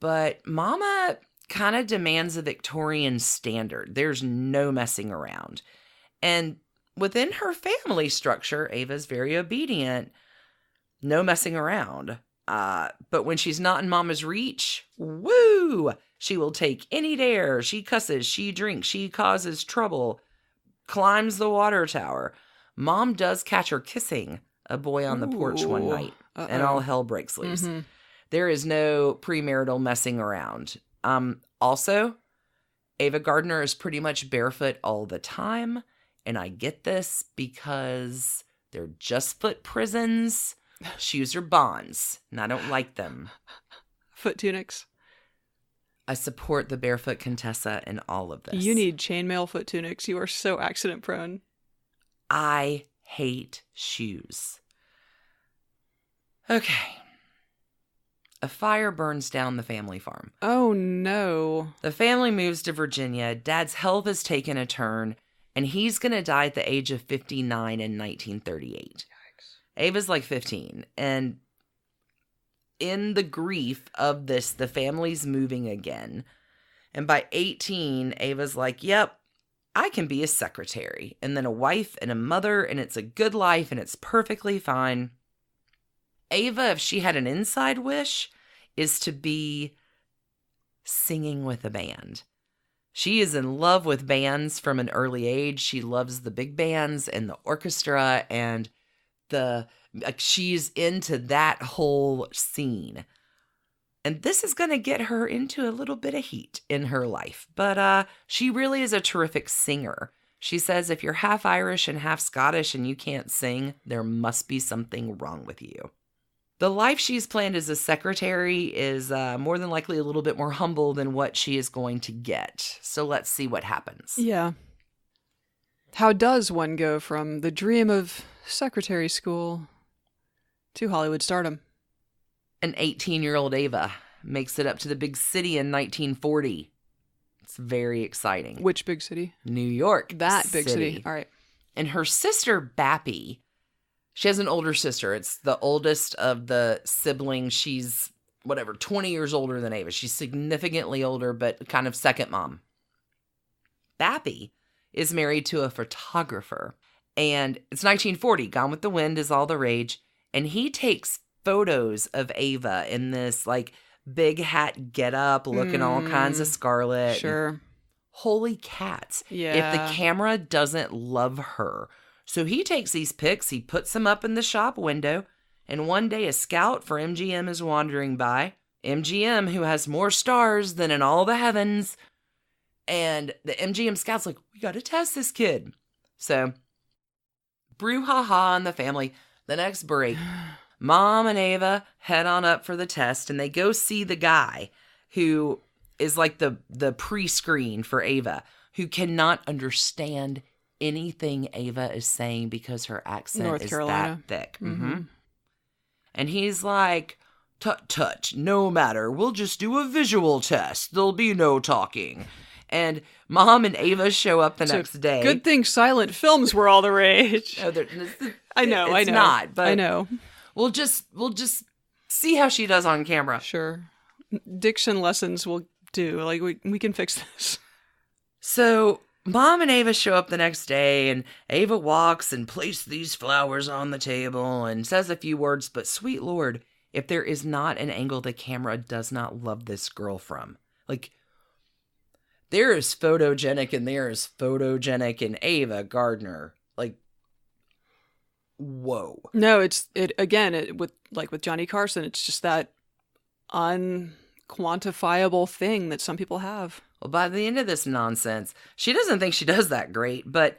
But Mama kind of demands a Victorian standard. There's no messing around. And within her family structure, Ava's very obedient. No messing around. But when she's not in Mama's reach, woo! She will take any dare. She cusses, she drinks, she causes trouble, climbs the water tower. Mom does catch her kissing a boy on the porch one night, and all hell breaks loose. Mm-hmm. There is no premarital messing around. Also, Ava Gardner is pretty much barefoot all the time, and I get this because they're just foot prisons. Shoes are bonds, and I don't like them. Foot tunics. I support the barefoot Contessa in all of this. You need chainmail foot tunics. You are so accident prone. I hate shoes. Okay. A fire burns down the family farm. Oh, no. The family moves to Virginia. Dad's health has taken a turn, and he's going to die at the age of 59 in 1938. Ava's like 15, and in the grief of this, the family's moving again. And by 18, Ava's like, yep, I can be a secretary, and then a wife and a mother, and it's a good life, and it's perfectly fine. Ava, if she had an inside wish, is to be singing with a band. She is in love with bands from an early age. She loves the big bands and the orchestra, and she's into that whole scene. And this is going to get her into a little bit of heat in her life. But she really is a terrific singer. She says if you're half Irish and half Scottish and you can't sing, there must be something wrong with you. The life she's planned as a secretary is more than likely a little bit more humble than what she is going to get. So let's see what happens. Yeah. How does one go from the dream of secretary school to Hollywood stardom? An 18-year-old Ava makes it up to the big city in 1940. It's very exciting. Which big city? New York. That big city. All right. And her sister, Bappy, she has an older sister. It's the oldest of the siblings. She's, 20 years older than Ava. She's significantly older, but kind of second mom. Bappy is married to a photographer. And it's 1940. Gone with the Wind is all the rage. And he takes photos of Ava in this, big hat getup, looking all kinds of scarlet. Sure. Holy cats. Yeah. If the camera doesn't love her. So he takes these pics, he puts them up in the shop window, and one day a scout for MGM is wandering by. MGM, who has more stars than in all the heavens. And the MGM scout's like, we got to test this kid. So, brouhaha in the family. The next break, Mom and Ava head on up for the test, and they go see the guy who is like the pre-screen for Ava, who cannot understand anything Ava is saying because her accent North is Carolina. that thick. Mm-hmm. And he's like, tut, no matter. We'll just do a visual test. There'll be no talking. And Mom and Ava show up the next day. Good thing silent films were all the rage. No, I know. It's not, but I know. We'll just see how she does on camera. Sure. Diction lessons will do. Like, we can fix this. So Mom and Ava show up the next day, and Ava walks and places these flowers on the table and says a few words, but sweet Lord, if there is not an angle the camera does not love this girl from. Like, there is photogenic and there is photogenic in Ava Gardner. Like, whoa. No, with Johnny Carson, it's just that unquantifiable thing that some people have. Well, by the end of this nonsense, she doesn't think she does that great, but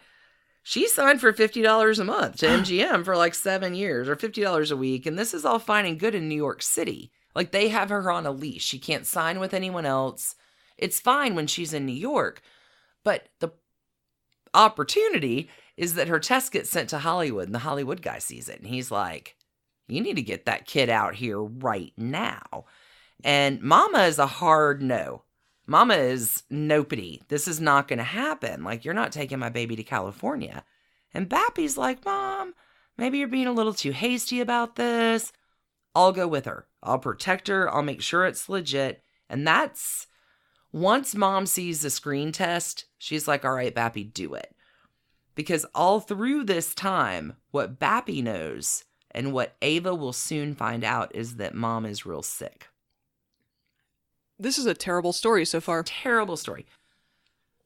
she signed for $50 a month to MGM for like 7 years, or $50 a week, and this is all fine and good in New York City. Like, they have her on a leash. She can't sign with anyone else. It's fine when she's in New York, but the opportunity is that her test gets sent to Hollywood, and the Hollywood guy sees it, and he's like, you need to get that kid out here right now. And Mama is a hard no. Mama is nopity. This is not going to happen. Like, you're not taking my baby to California. And Bappy's like, Mom, maybe you're being a little too hasty about this. I'll go with her. I'll protect her. I'll make sure it's legit. And that's, once Mom sees the screen test, she's like, all right, Bappy, do it. Because all through this time, what Bappy knows and what Ava will soon find out is that Mom is real sick. This is a terrible story so far. Terrible story.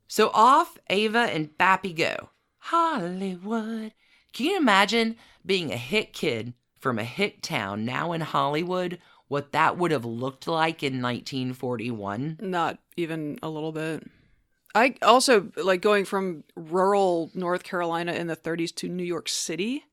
So off Ava and Bappy go. Hollywood. Can you imagine being a hit kid from a hit town now in Hollywood? What that would have looked like in 1941? Not even a little bit. I also, like, going from rural North Carolina in the 30s to New York City.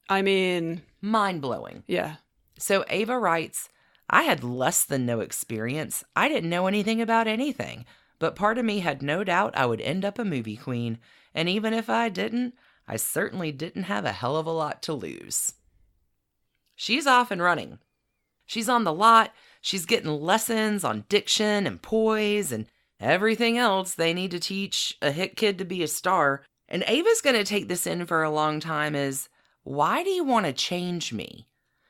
I mean... mind-blowing. Yeah. So Ava writes, I had less than no experience. I didn't know anything about anything. But part of me had no doubt I would end up a movie queen. And even if I didn't, I certainly didn't have a hell of a lot to lose. She's off and running. She's on the lot. She's getting lessons on diction and poise and everything else they need to teach a hit kid to be a star. And Ava's going to take this in for a long time is, why do you want to change me?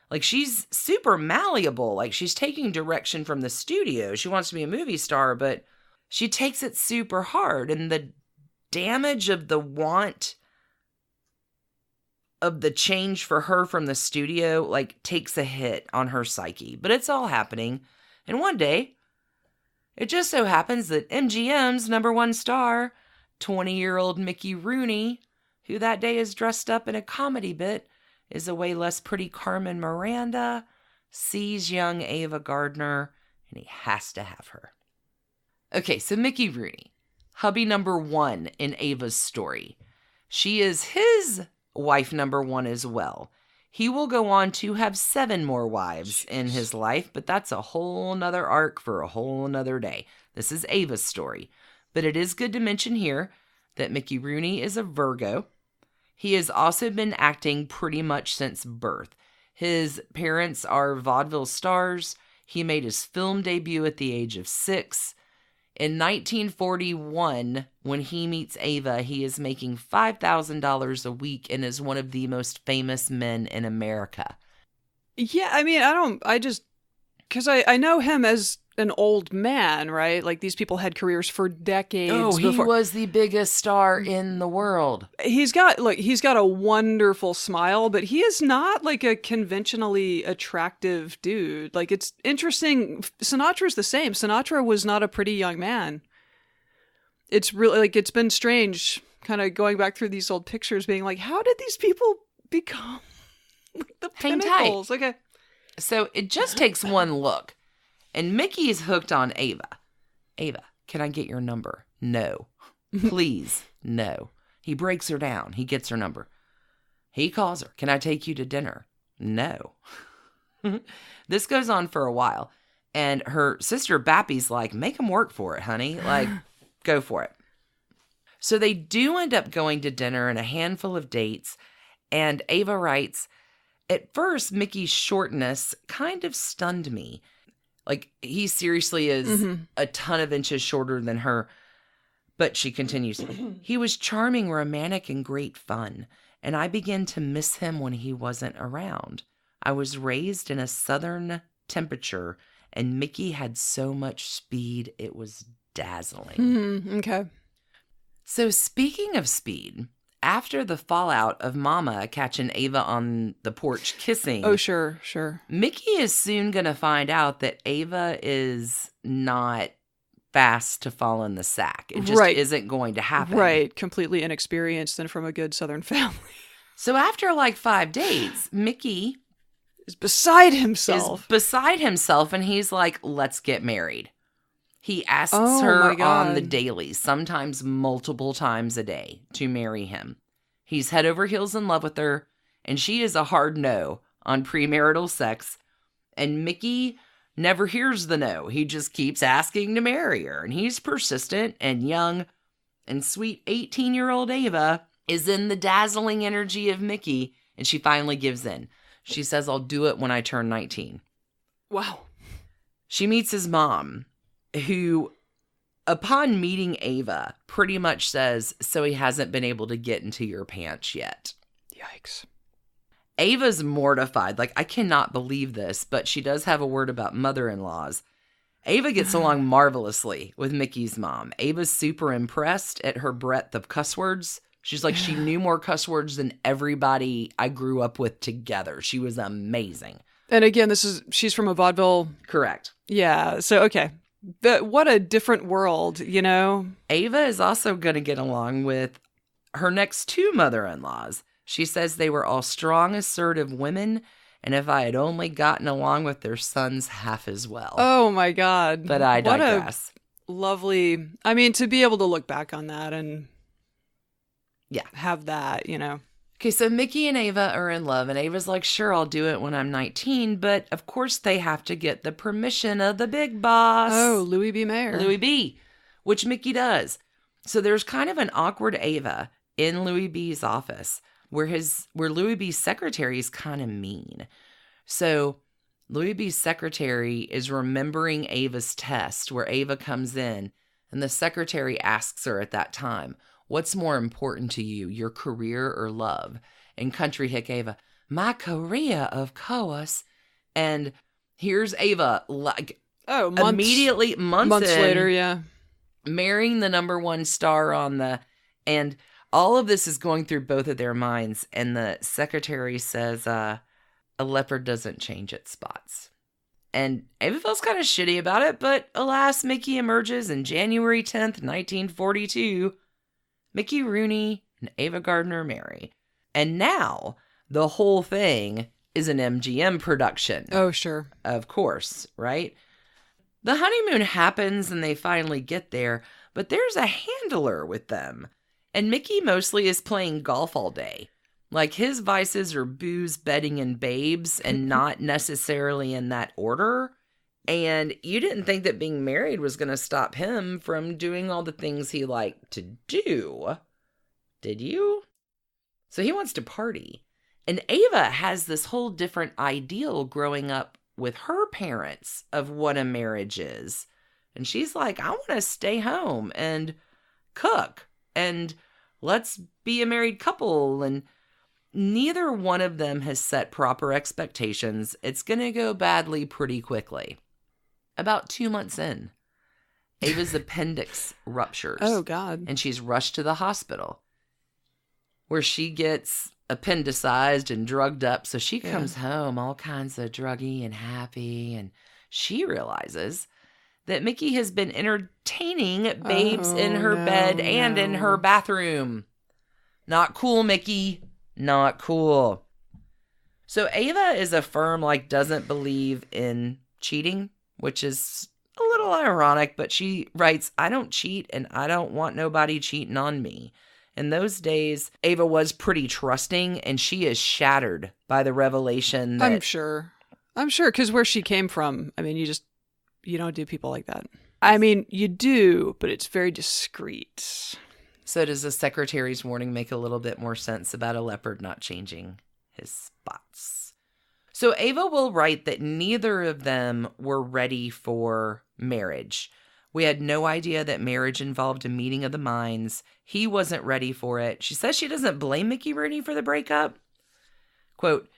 Like, she's super malleable. Like, she's taking direction from the studio. She wants to be a movie star, but she takes it super hard. And the damage of the want of the change for her from the studio, like, takes a hit on her psyche. But it's all happening. And one day, it just so happens that MGM's #1 star, 20-year-old Mickey Rooney, who that day is dressed up in a comedy bit, is a way less pretty Carmen Miranda, sees young Ava Gardner, and he has to have her. Okay, so Mickey Rooney, hubby #1 in Ava's story. She is his wife #1 as well. He will go on to have 7 more wives in his life, but that's a whole nother arc for a whole nother day. This is Ava's story. But it is good to mention here that Mickey Rooney is a Virgo. He has also been acting pretty much since birth. His parents are vaudeville stars. He made his film debut at the age of 6. In 1941, when he meets Ava, he is making $5,000 a week and is one of the most famous men in America. Yeah, I mean, because I know him as an old man, right? Like, these people had careers for decades. Oh, he was the biggest star in the world. He's got a wonderful smile, but he is not like a conventionally attractive dude. Like, it's interesting. Sinatra's the same. Sinatra was not a pretty young man. It's really, like, it's been strange kind of going back through these old pictures being like, how did these people become like the pinnacles? Okay. So it just takes one look. And Mickey's hooked on Ava. Ava, can I get your number? No. Please, no. He breaks her down. He gets her number. He calls her. Can I take you to dinner? No. This goes on for a while. And her sister Bappy's like, make him work for it, honey. Like, go for it. So they do end up going to dinner and a handful of dates. And Ava writes, at first, Mickey's shortness kind of stunned me. Like, he seriously is a ton of inches shorter than her. But she continues, he was charming, romantic, and great fun. And I began to miss him when he wasn't around. I was raised in a southern temperature, and Mickey had so much speed, it was dazzling. Okay. So speaking of speed, after the fallout of Mama catching Ava on the porch kissing. Oh, sure. Mickey is soon going to find out that Ava is not fast to fall in the sack. It just isn't going to happen. Right. Completely inexperienced and from a good Southern family. So after like 5 dates, Mickey is beside himself. And he's like, let's get married. He asks her on the daily, sometimes multiple times a day, to marry him. He's head over heels in love with her, and she is a hard no on premarital sex. And Mickey never hears the no. He just keeps asking to marry her. And he's persistent and young. And sweet 18-year-old Ava is in the dazzling energy of Mickey. And she finally gives in. She says, I'll do it when I turn 19. Wow. She meets his mom, who, upon meeting Ava, pretty much says, so he hasn't been able to get into your pants yet. Yikes. Ava's mortified. Like, I cannot believe this, but she does have a word about mother-in-laws. Ava gets along marvelously with Mickey's mom. Ava's super impressed at her breadth of cuss words. She's like, she knew more cuss words than everybody I grew up with together. She was amazing. And again, she's from a vaudeville. Correct. Yeah. So, okay. What a different world, you know? Ava is also going to get along with her next 2 mother-in-laws. She says they were all strong, assertive women, and if I had only gotten along with their sons half as well. Oh, my God. But I digress. What a lovely... I mean, to be able to look back on that and have that, you know. Okay, so Mickey and Ava are in love, and Ava's like, sure, I'll do it when I'm 19, but of course they have to get the permission of the big boss. Oh, Louis B. Mayer. Louis B., which Mickey does. So there's kind of an awkward Ava in Louis B.'s office where Louis B.'s secretary is kind of mean. So Louis B.'s secretary is remembering Ava's test where Ava comes in, and the secretary asks her at that time, what's more important to you, your career or love? And country hick Ava, my career, of course. And here's Ava, like, immediately, months in, later, yeah. marrying the #1 star on the, and all of this is going through both of their minds. And the secretary says, a leopard doesn't change its spots. And Ava feels kind of shitty about it, but alas, Mickey emerges in January 10th, 1942. Mickey Rooney and Ava Gardner marry. And now the whole thing is an MGM production. Oh, sure. Of course, right? The honeymoon happens and they finally get there, but there's a handler with them. And Mickey mostly is playing golf all day. Like, his vices are booze, bedding, and babes, and not necessarily in that order. And you didn't think that being married was going to stop him from doing all the things he liked to do, did you? So he wants to party. And Ava has this whole different ideal growing up with her parents of what a marriage is. And she's like, I want to stay home and cook and let's be a married couple. And neither one of them has set proper expectations. It's going to go badly pretty quickly. About 2 months in, Ava's appendix ruptures. Oh, God. And she's rushed to the hospital where she gets appendicized and drugged up. So she comes home all kinds of druggy and happy. And she realizes that Mickey has been entertaining babes in her bed and in her bathroom. Not cool, Mickey. Not cool. So Ava is a firm, like, doesn't believe in cheating, which is a little ironic, but she writes, I don't cheat and I don't want nobody cheating on me. In those days, Ava was pretty trusting and she is shattered by the revelation that... I'm sure, because where she came from, I mean, you just You don't do people like that. I mean, you do, but it's very discreet. So does the secretary's warning make a little bit more sense about a leopard not changing his spots? So Ava will write that neither of them were ready for marriage. We had no idea that marriage involved a meeting of the minds. He wasn't ready for it. She says she doesn't blame Mickey Rooney for the breakup. Quote,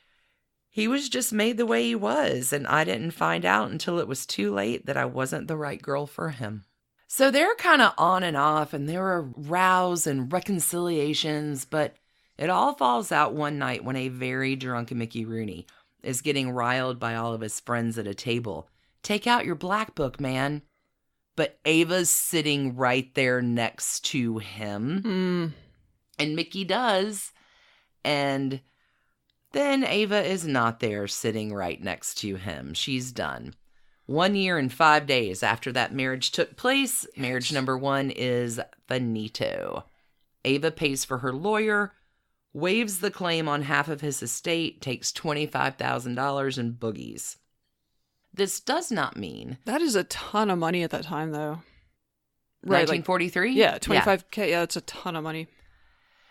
he was just made the way he was, and I didn't find out until it was too late that I wasn't the right girl for him. So they're kind of on and off, and there are rows and reconciliations, but it all falls out one night when a very drunk Mickey Rooney is getting riled by all of his friends at a table. Take out your black book, man. But Ava's sitting right there next to him. And Mickey does. And then Ava is not there sitting right next to him. She's done. 1 year and 5 days after that marriage took place, marriage number 1 is finito. Ava pays for her lawyer, waives the claim on half of his estate, takes $25,000 in boogies. This does not mean... That is a ton of money at that time, though. Right, 1943? Yeah, 25K. Yeah, that's a ton of money.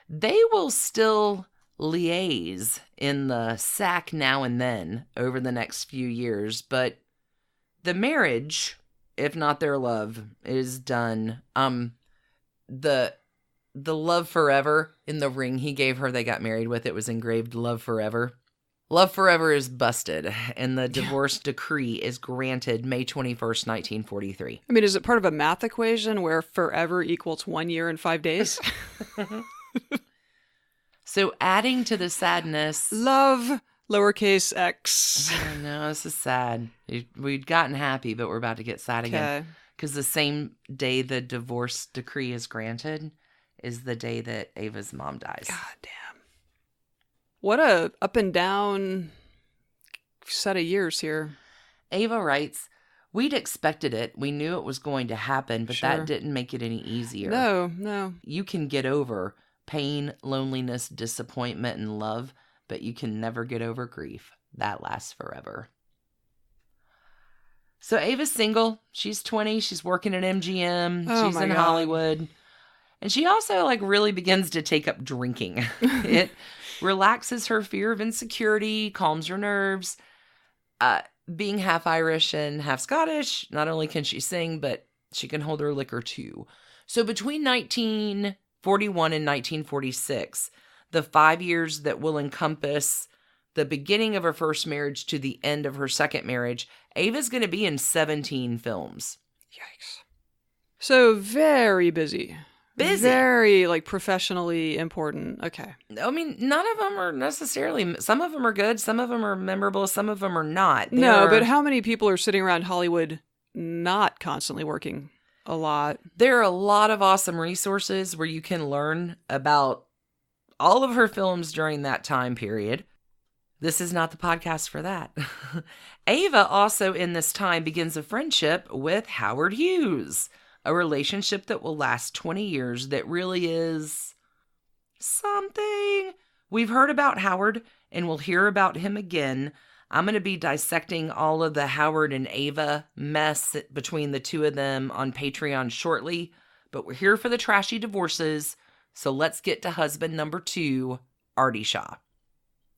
They will still liaise in the sack now and then over the next few years, but the marriage, if not their love, is done. The love forever in the ring he gave her they got married with, it was engraved love forever. Love forever is busted, and the divorce decree is granted May 21st, 1943. I mean, is it part of a math equation where forever equals 1 year and 5 days? So adding to the sadness... Love, lowercase x. I know, this is sad. We'd gotten happy, but we're about to get sad again. Because the same day the divorce decree is granted is the day that Ava's mom dies. God damn. What a up and down set of years here. Ava writes, we'd expected it. We knew it was going to happen, but that didn't make it any easier. No. You can get over pain, loneliness, disappointment, and love, but you can never get over grief. That lasts forever. So Ava's single. She's 20. She's working at MGM. She's in Hollywood. And she also really begins to take up drinking. It relaxes her fear of insecurity, calms her nerves. Being half Irish and half Scottish, not only can she sing, but she can hold her liquor too. So between 1941 and 1946, the 5 years that will encompass the beginning of her first marriage to the end of her second marriage, Ava's going to be in 17 films. Yikes. So very busy. Very, professionally important. Okay. I mean, none of them are necessarily... Some of them are good. Some of them are memorable. Some of them are not. But how many people are sitting around Hollywood not constantly working? A lot. There are a lot of awesome resources where you can learn about all of her films during that time period. This is not the podcast for that. Ava also in this time begins a friendship with Howard Hughes. A relationship that will last 20 years that really is something. We've heard about Howard and we'll hear about him again. I'm going to be dissecting all of the Howard and Ava mess between the two of them on Patreon shortly. But we're here for the trashy divorces. So let's get to husband number 2, Artie Shaw.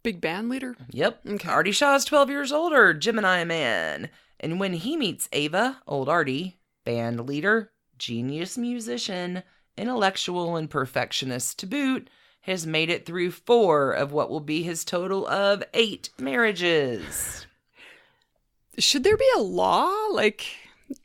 Big band leader? Yep. Okay. Artie Shaw is 12 years older, Gemini man. And when he meets Ava, old Artie, band leader, genius musician, intellectual and perfectionist to boot, has made it through 4 of what will be his total of 8 marriages. Should there be a law?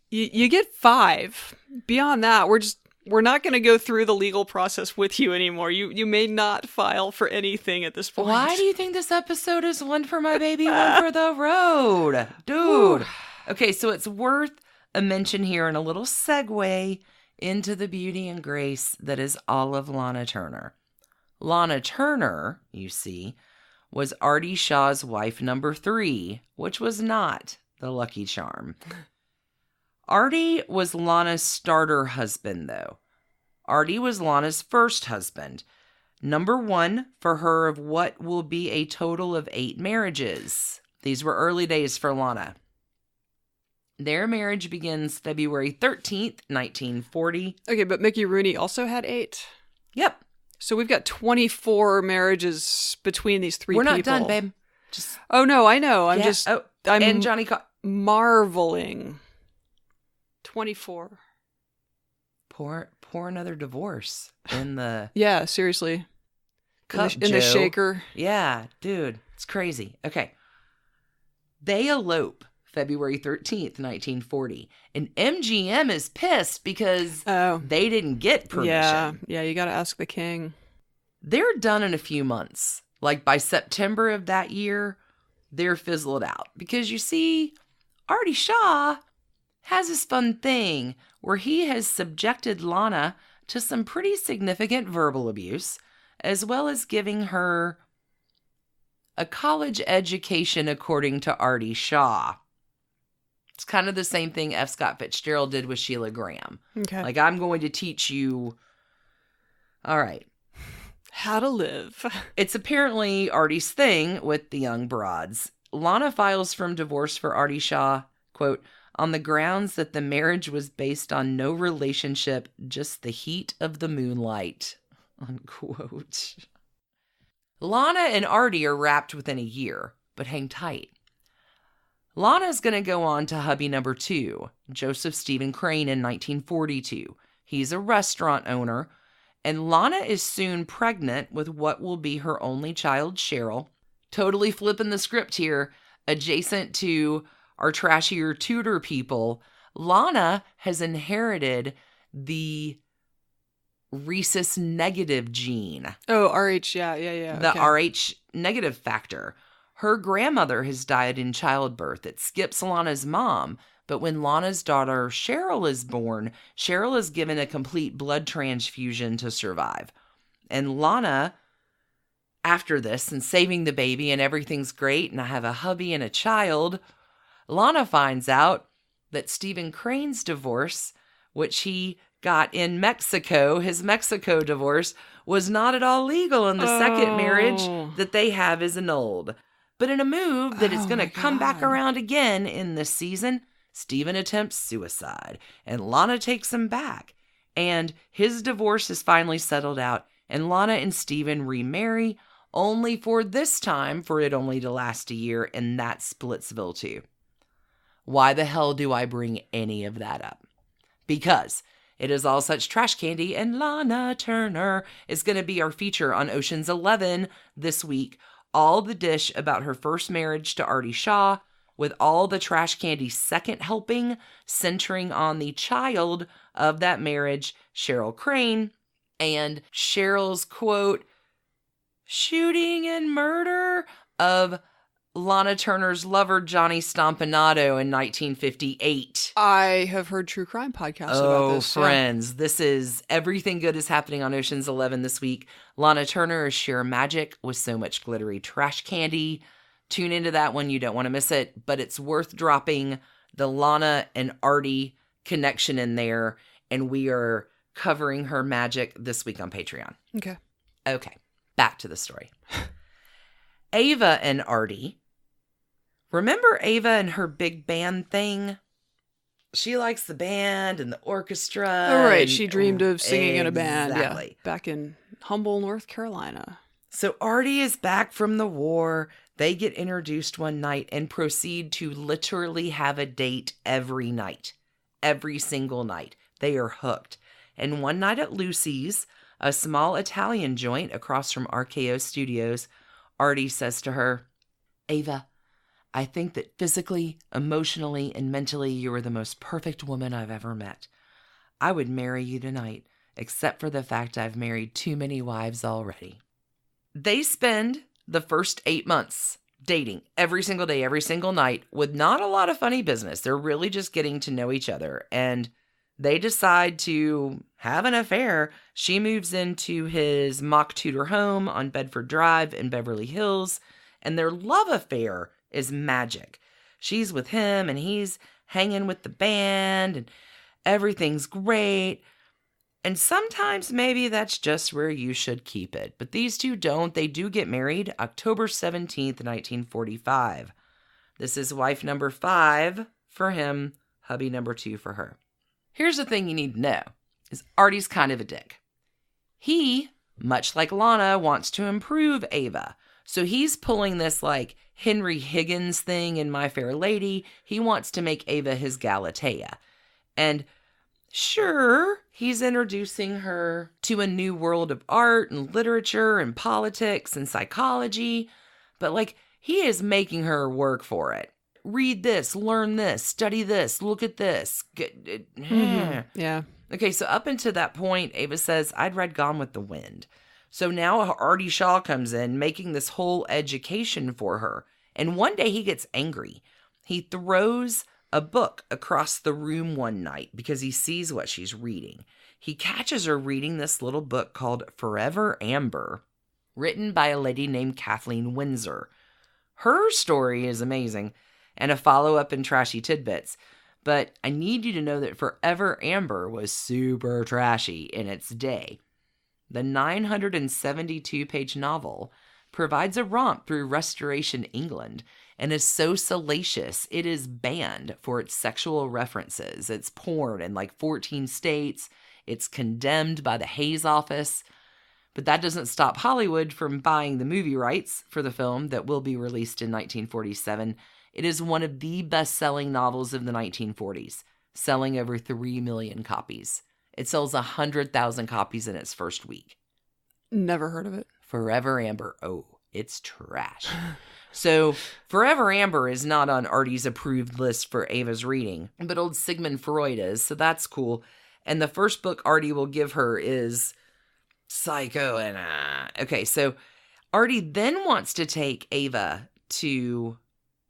You get 5. Beyond that, we're not going to go through the legal process with you anymore. You may not file for anything at this point. Why do you think this episode is one for my baby, one for the road? Dude. Okay, so it's worth a mention here and a little segue into the beauty and grace that is all of Lana Turner. Lana Turner, you see, was Artie Shaw's wife number 3, which was not the Lucky Charm. Artie was Lana's starter husband, though. Artie was Lana's first husband. Number 1 for her of what will be a total of 8 marriages. These were early days for Lana. Their marriage begins February 13th, 1940. Okay, but Mickey Rooney also had 8. Yep. So we've got 24 marriages between these three people. We're not done, babe. Just Oh, no, I know. I'm I'm and Johnny marveling. 24. Pour another divorce in the Yeah, seriously. cup, in the Joe. shaker. Yeah, dude, it's crazy. Okay. They elope February 13th, 1940. And MGM is pissed because they didn't get permission. Yeah, you got to ask the king. They're done in a few months. Like by September of that year, they're fizzled out. Because you see, Artie Shaw has this fun thing where he has subjected Lana to some pretty significant verbal abuse, as well as giving her a college education according to Artie Shaw. It's kind of the same thing F. Scott Fitzgerald did with Sheila Graham. Okay. Like, I'm going to teach you. All right. How to live. It's apparently Artie's thing with the young broads. Lana files for divorce for Artie Shaw, quote, on the grounds that the marriage was based on no relationship, just the heat of the moonlight, unquote. Lana and Artie are wrapped within a year, but hang tight. Lana's going to go on to hubby number 2, Joseph Stephen Crane, in 1942. He's a restaurant owner, and Lana is soon pregnant with what will be her only child, Cheryl. Totally flipping the script here, adjacent to our trashier Tudor people, Lana has inherited the rhesus negative gene. Oh, RH, yeah. The okay. Rh negative factor. Her grandmother has died in childbirth. It skips Lana's mom. But when Lana's daughter Cheryl is born, Cheryl is given a complete blood transfusion to survive. And Lana, after this and saving the baby and everything's great and I have a hubby and a child, Lana finds out that Stephen Crane's divorce, which he got in Mexico, his Mexico divorce, was not at all legal, and the second marriage that they have is annulled. But in a move that is going to come back around again in this season, Stephen attempts suicide, and Lana takes him back. And his divorce is finally settled out, and Lana and Stephen remarry, only for this time for it only to last a year, and that's Splitsville too. Why the hell do I bring any of that up? Because it is all such trash candy, and Lana Turner is going to be our feature on Ocean's 11 this week. All the dish about her first marriage to Artie Shaw, with all the trash candy second helping centering on the child of that marriage, Cheryl Crane, and Cheryl's, quote, shooting and murder of Lana Turner's lover, Johnny Stompanato, in 1958. I have heard true crime podcasts about this. Oh, friends, this is Everything Good is happening on Ocean's 11 this week. Lana Turner is sheer magic with so much glittery trash candy. Tune into that one. You don't want to miss it, but it's worth dropping the Lana and Artie connection in there, and we are covering her magic this week on Patreon. Okay, back to the story. Ava and Artie. Remember Ava and her big band thing? She likes the band and the orchestra. Oh, right. She dreamed of singing in a band. Exactly. Yeah, back in Humble, North Carolina. So Artie is back from the war. They get introduced one night and proceed to literally have a date every night. Every single night. They are hooked. And one night at Lucy's, a small Italian joint across from RKO Studios, Artie says to her, Ava, I think that physically, emotionally, and mentally you are the most perfect woman I've ever met. I would marry you tonight, except for the fact I've married too many wives already. They spend the first 8 months dating every single day, every single night, with not a lot of funny business. They're really just getting to know each other, and they decide to have an affair. She moves into his mock Tudor home on Bedford Drive in Beverly Hills, and their love affair is magic. She's with him, and he's hanging with the band, and everything's great. And sometimes maybe that's just where you should keep it. But these two don't. They do get married October 17th, 1945. This is wife number 5 for him hubby number 2 for her. Here's the thing you need to know, is Artie's kind of a dick. He, much like Lana, wants to improve Ava. So he's pulling this like Henry Higgins thing in My Fair Lady. He wants to make Ava his Galatea. And sure, he's introducing her to a new world of art and literature and politics and psychology. But like, he is making her work for it. Read this, learn this, study this, look at this. Yeah. Okay, so up until that point, Ava says, I'd read Gone with the Wind. So now Artie Shaw comes in, making this whole education for her. And one day he gets angry. He throws a book across the room one night because he sees what she's reading. He catches her reading this little book called Forever Amber, written by a lady named Kathleen Windsor. Her story is amazing, and a follow-up in Trashy Tidbits. But I need you to know that Forever Amber was super trashy in its day. The 972-page novel provides a romp through Restoration England and is so salacious it is banned for its sexual references. It's porn in like 14 states. It's condemned by the Hays Office. But that doesn't stop Hollywood from buying the movie rights for the film that will be released in 1947. It is one of the best-selling novels of the 1940s, selling over 3 million copies. It sells 100,000 copies in its first week. Never heard of it. Forever Amber. Oh, it's trash. So Forever Amber is not on Artie's approved list for Ava's reading, but old Sigmund Freud is, so that's cool. And the first book Artie will give her is Psycho. And okay, so Artie then wants to take Ava to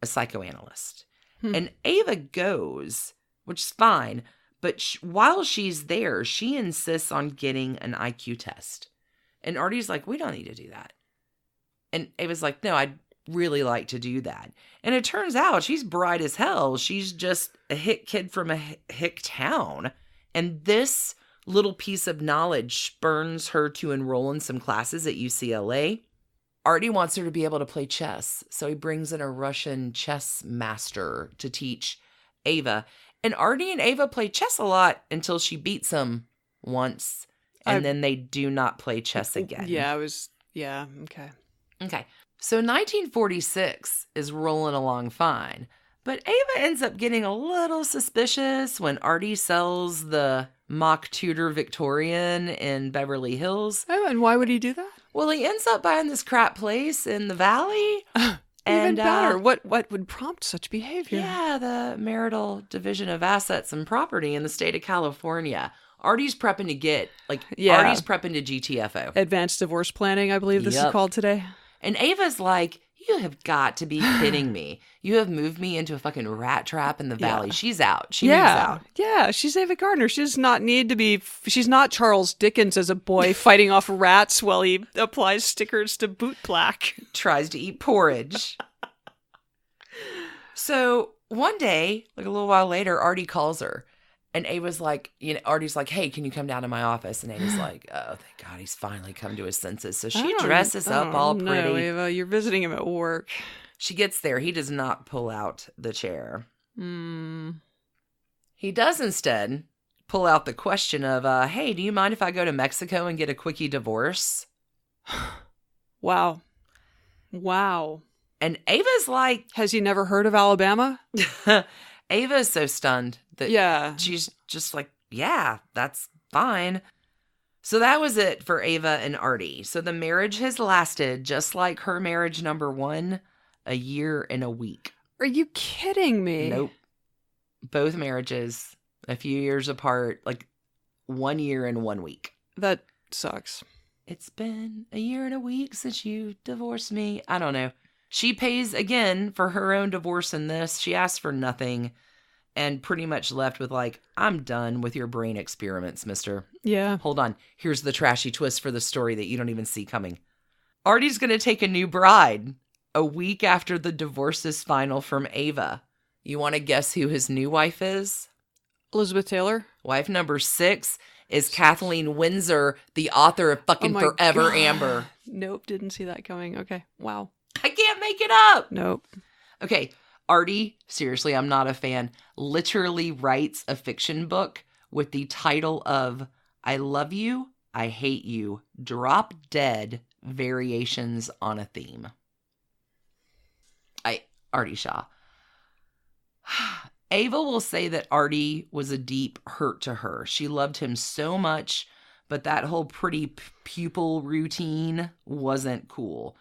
a psychoanalyst. And Ava goes, which is fine. But while she's there, she insists on getting an IQ test. And Artie's like, we don't need to do that. And Ava's like, no, I'd really like to do that. And it turns out she's bright as hell. She's just a hick kid from a hick town. And this little piece of knowledge spurns her to enroll in some classes at UCLA. Artie wants her to be able to play chess. So he brings in a Russian chess master to teach Ava. And Artie and Ava play chess a lot until she beats him once. And then they do not play chess again. Yeah, okay. Okay. So 1946 is rolling along fine. But Ava ends up getting a little suspicious when Artie sells the mock Tudor Victorian in Beverly Hills. Oh, and why would he do that? Well, he ends up buying this crap place in the valley. Even better. What would prompt such behavior? Yeah, the Marital Division of Assets and Property in the state of California. Artie's prepping to Artie's prepping to GTFO. Advanced divorce planning, I believe this is called today. And Ava's like, you have got to be kidding me. You have moved me into a fucking rat trap in the valley. She's out. She moves out. Yeah, she's Ava Gardner. She does not need to be, she's not Charles Dickens as a boy fighting off rats while he applies stickers to boot plaque. Tries to eat porridge. So one day, like a little while later, Artie calls her. And Ava's like, Artie's like, hey, can you come down to my office? And Ava's like, oh, thank God, he's finally come to his senses. So she dresses up all pretty. No, Ava, you're visiting him at work. She gets there. He does not pull out the chair. He does instead pull out the question of, hey, do you mind if I go to Mexico and get a quickie divorce? Wow. And Ava's like... Has he never heard of Alabama? Ava is so stunned that she's just like, yeah, that's fine. So that was it for Ava and Artie. So the marriage has lasted, just like her marriage number 1, a year and a week. Are you kidding me? Nope. Both marriages, a few years apart, like 1 year and 1 week. That sucks. It's been a year and a week since you divorced me. I don't know. She pays again for her own divorce in this. She asked for nothing and pretty much left with like, I'm done with your brain experiments, mister. Yeah. Hold on. Here's the trashy twist for the story that you don't even see coming. Artie's going to take a new bride a week after the divorce is final from Ava. You want to guess who his new wife is? Elizabeth Taylor. Wife number 6 is Kathleen Windsor, the author of fucking Forever Amber. Nope, didn't see that coming. Okay, wow. I can't make it up. Nope. Okay, Artie, seriously, I'm not a fan, literally writes a fiction book with the title of I Love You, I Hate You, Drop Dead Variations on a Theme. Artie Shaw. Ava will say that Artie was a deep hurt to her. She loved him so much, but that whole pretty pupil routine wasn't cool.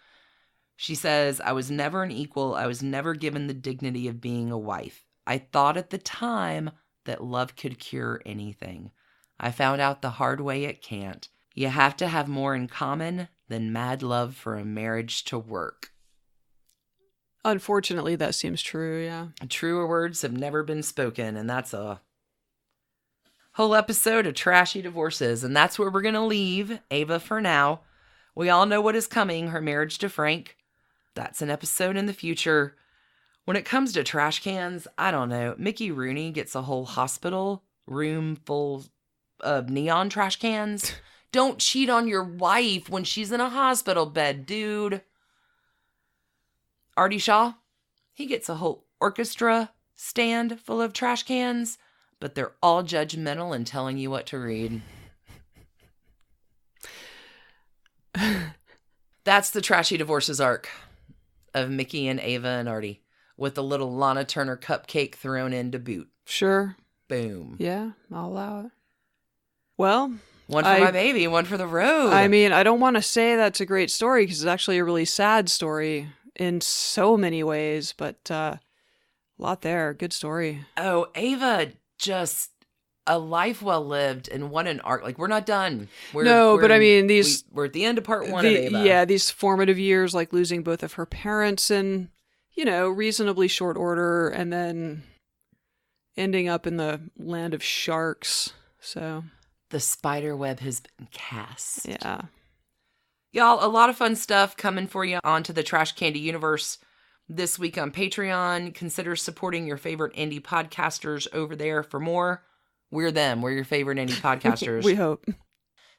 She says, I was never an equal. I was never given the dignity of being a wife. I thought at the time that love could cure anything. I found out the hard way it can't. You have to have more in common than mad love for a marriage to work. Unfortunately, that seems true, yeah. Truer words have never been spoken, and that's a whole episode of trashy divorces, and that's where we're going to leave Ava for now. We all know what is coming, her marriage to Frank. That's an episode in the future. When it comes to trash cans, I don't know. Mickey Rooney gets a whole hospital room full of neon trash cans. Don't cheat on your wife when she's in a hospital bed, dude. Artie Shaw, he gets a whole orchestra stand full of trash cans, but they're all judgmental and telling you what to read. That's the trashy divorces arc of Mickey and Ava and Artie, with a little Lana Turner cupcake thrown in to boot. Sure. Boom. Yeah, I'll allow it. Well, one for my baby, one for the road. I mean, I don't want to say that's a great story because it's actually a really sad story in so many ways, but a lot there. Good story. Oh, Ava, just a life well lived, and what an arc. Like, we're not done. But I mean, we're at the end of part one of Ava. Yeah, these formative years, like losing both of her parents in, reasonably short order, and then ending up in the land of sharks. So the spider web has been cast. Yeah. Y'all, a lot of fun stuff coming for you onto the Trash Candy universe this week on Patreon. Consider supporting your favorite indie podcasters over there for more. We're them. We're your favorite indie podcasters. We hope.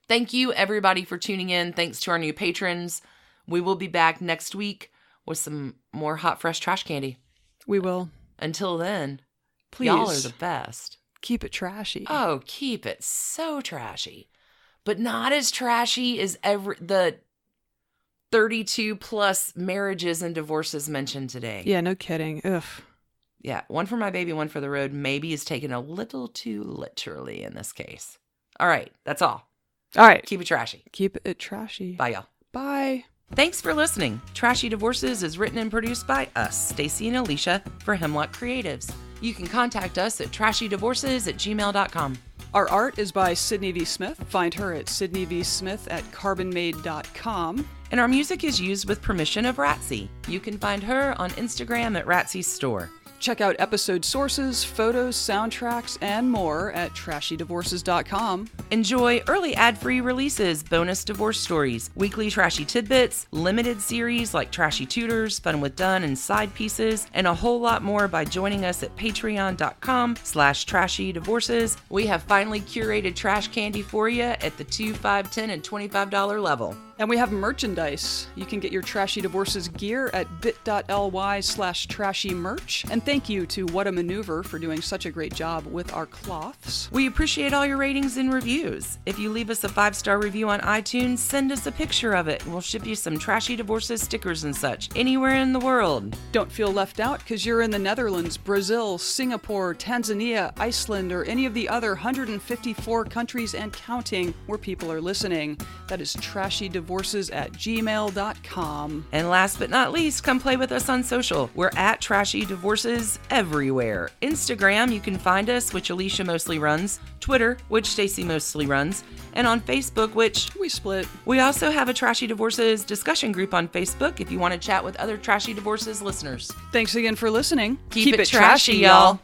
Thank you, everybody, for tuning in. Thanks to our new patrons. We will be back next week with some more hot, fresh trash candy. We will. Until then, please, y'all are the best. Keep it trashy. Oh, keep it so trashy. But not as trashy as the 32 plus marriages and divorces mentioned today. Yeah, no kidding. Ugh. Yeah, one for my baby, one for the road. Maybe is taken a little too literally in this case. All right, that's all. All right. Keep it trashy. Keep it trashy. Bye, y'all. Bye. Thanks for listening. Trashy Divorces is written and produced by us, Stacie and Alicia, for Hemlock Creatives. You can contact us at trashydivorces@gmail.com. Our art is by Sydney V. Smith. Find her at sydneyvsmith@carbonmade.com. And our music is used with permission of Ratsy. You can find her on Instagram at Ratsy's Store. Check out episode sources, photos, soundtracks, and more at trashydivorces.com. Enjoy early ad-free releases, bonus divorce stories, weekly trashy tidbits, limited series like Trashy Tutors, Fun with Done, and side pieces, and a whole lot more by joining us at patreon.com/trashydivorces. We have finally curated trash candy for you at the $2, $5, $10, and $25 level. And we have merchandise. You can get your Trashy Divorces gear at bit.ly/trashymerch. And thank you to What a Maneuver for doing such a great job with our cloths. We appreciate all your ratings and reviews. If you leave us a 5-star review on iTunes, send us a picture of it, and we'll ship you some Trashy Divorces stickers and such anywhere in the world. Don't feel left out because you're in the Netherlands, Brazil, Singapore, Tanzania, Iceland, or any of the other 154 countries and counting where people are listening. That is trashydivorces@gmail.com. And last but not least, come play with us on social. We're at Trashy Divorces everywhere. Instagram, you can find us, which Alicia mostly runs. Twitter, which Stacie mostly runs. And on Facebook, which we split. We also have a Trashy Divorces discussion group on Facebook if you want to chat with other Trashy Divorces listeners. Thanks again for listening. Keep it trashy, y'all.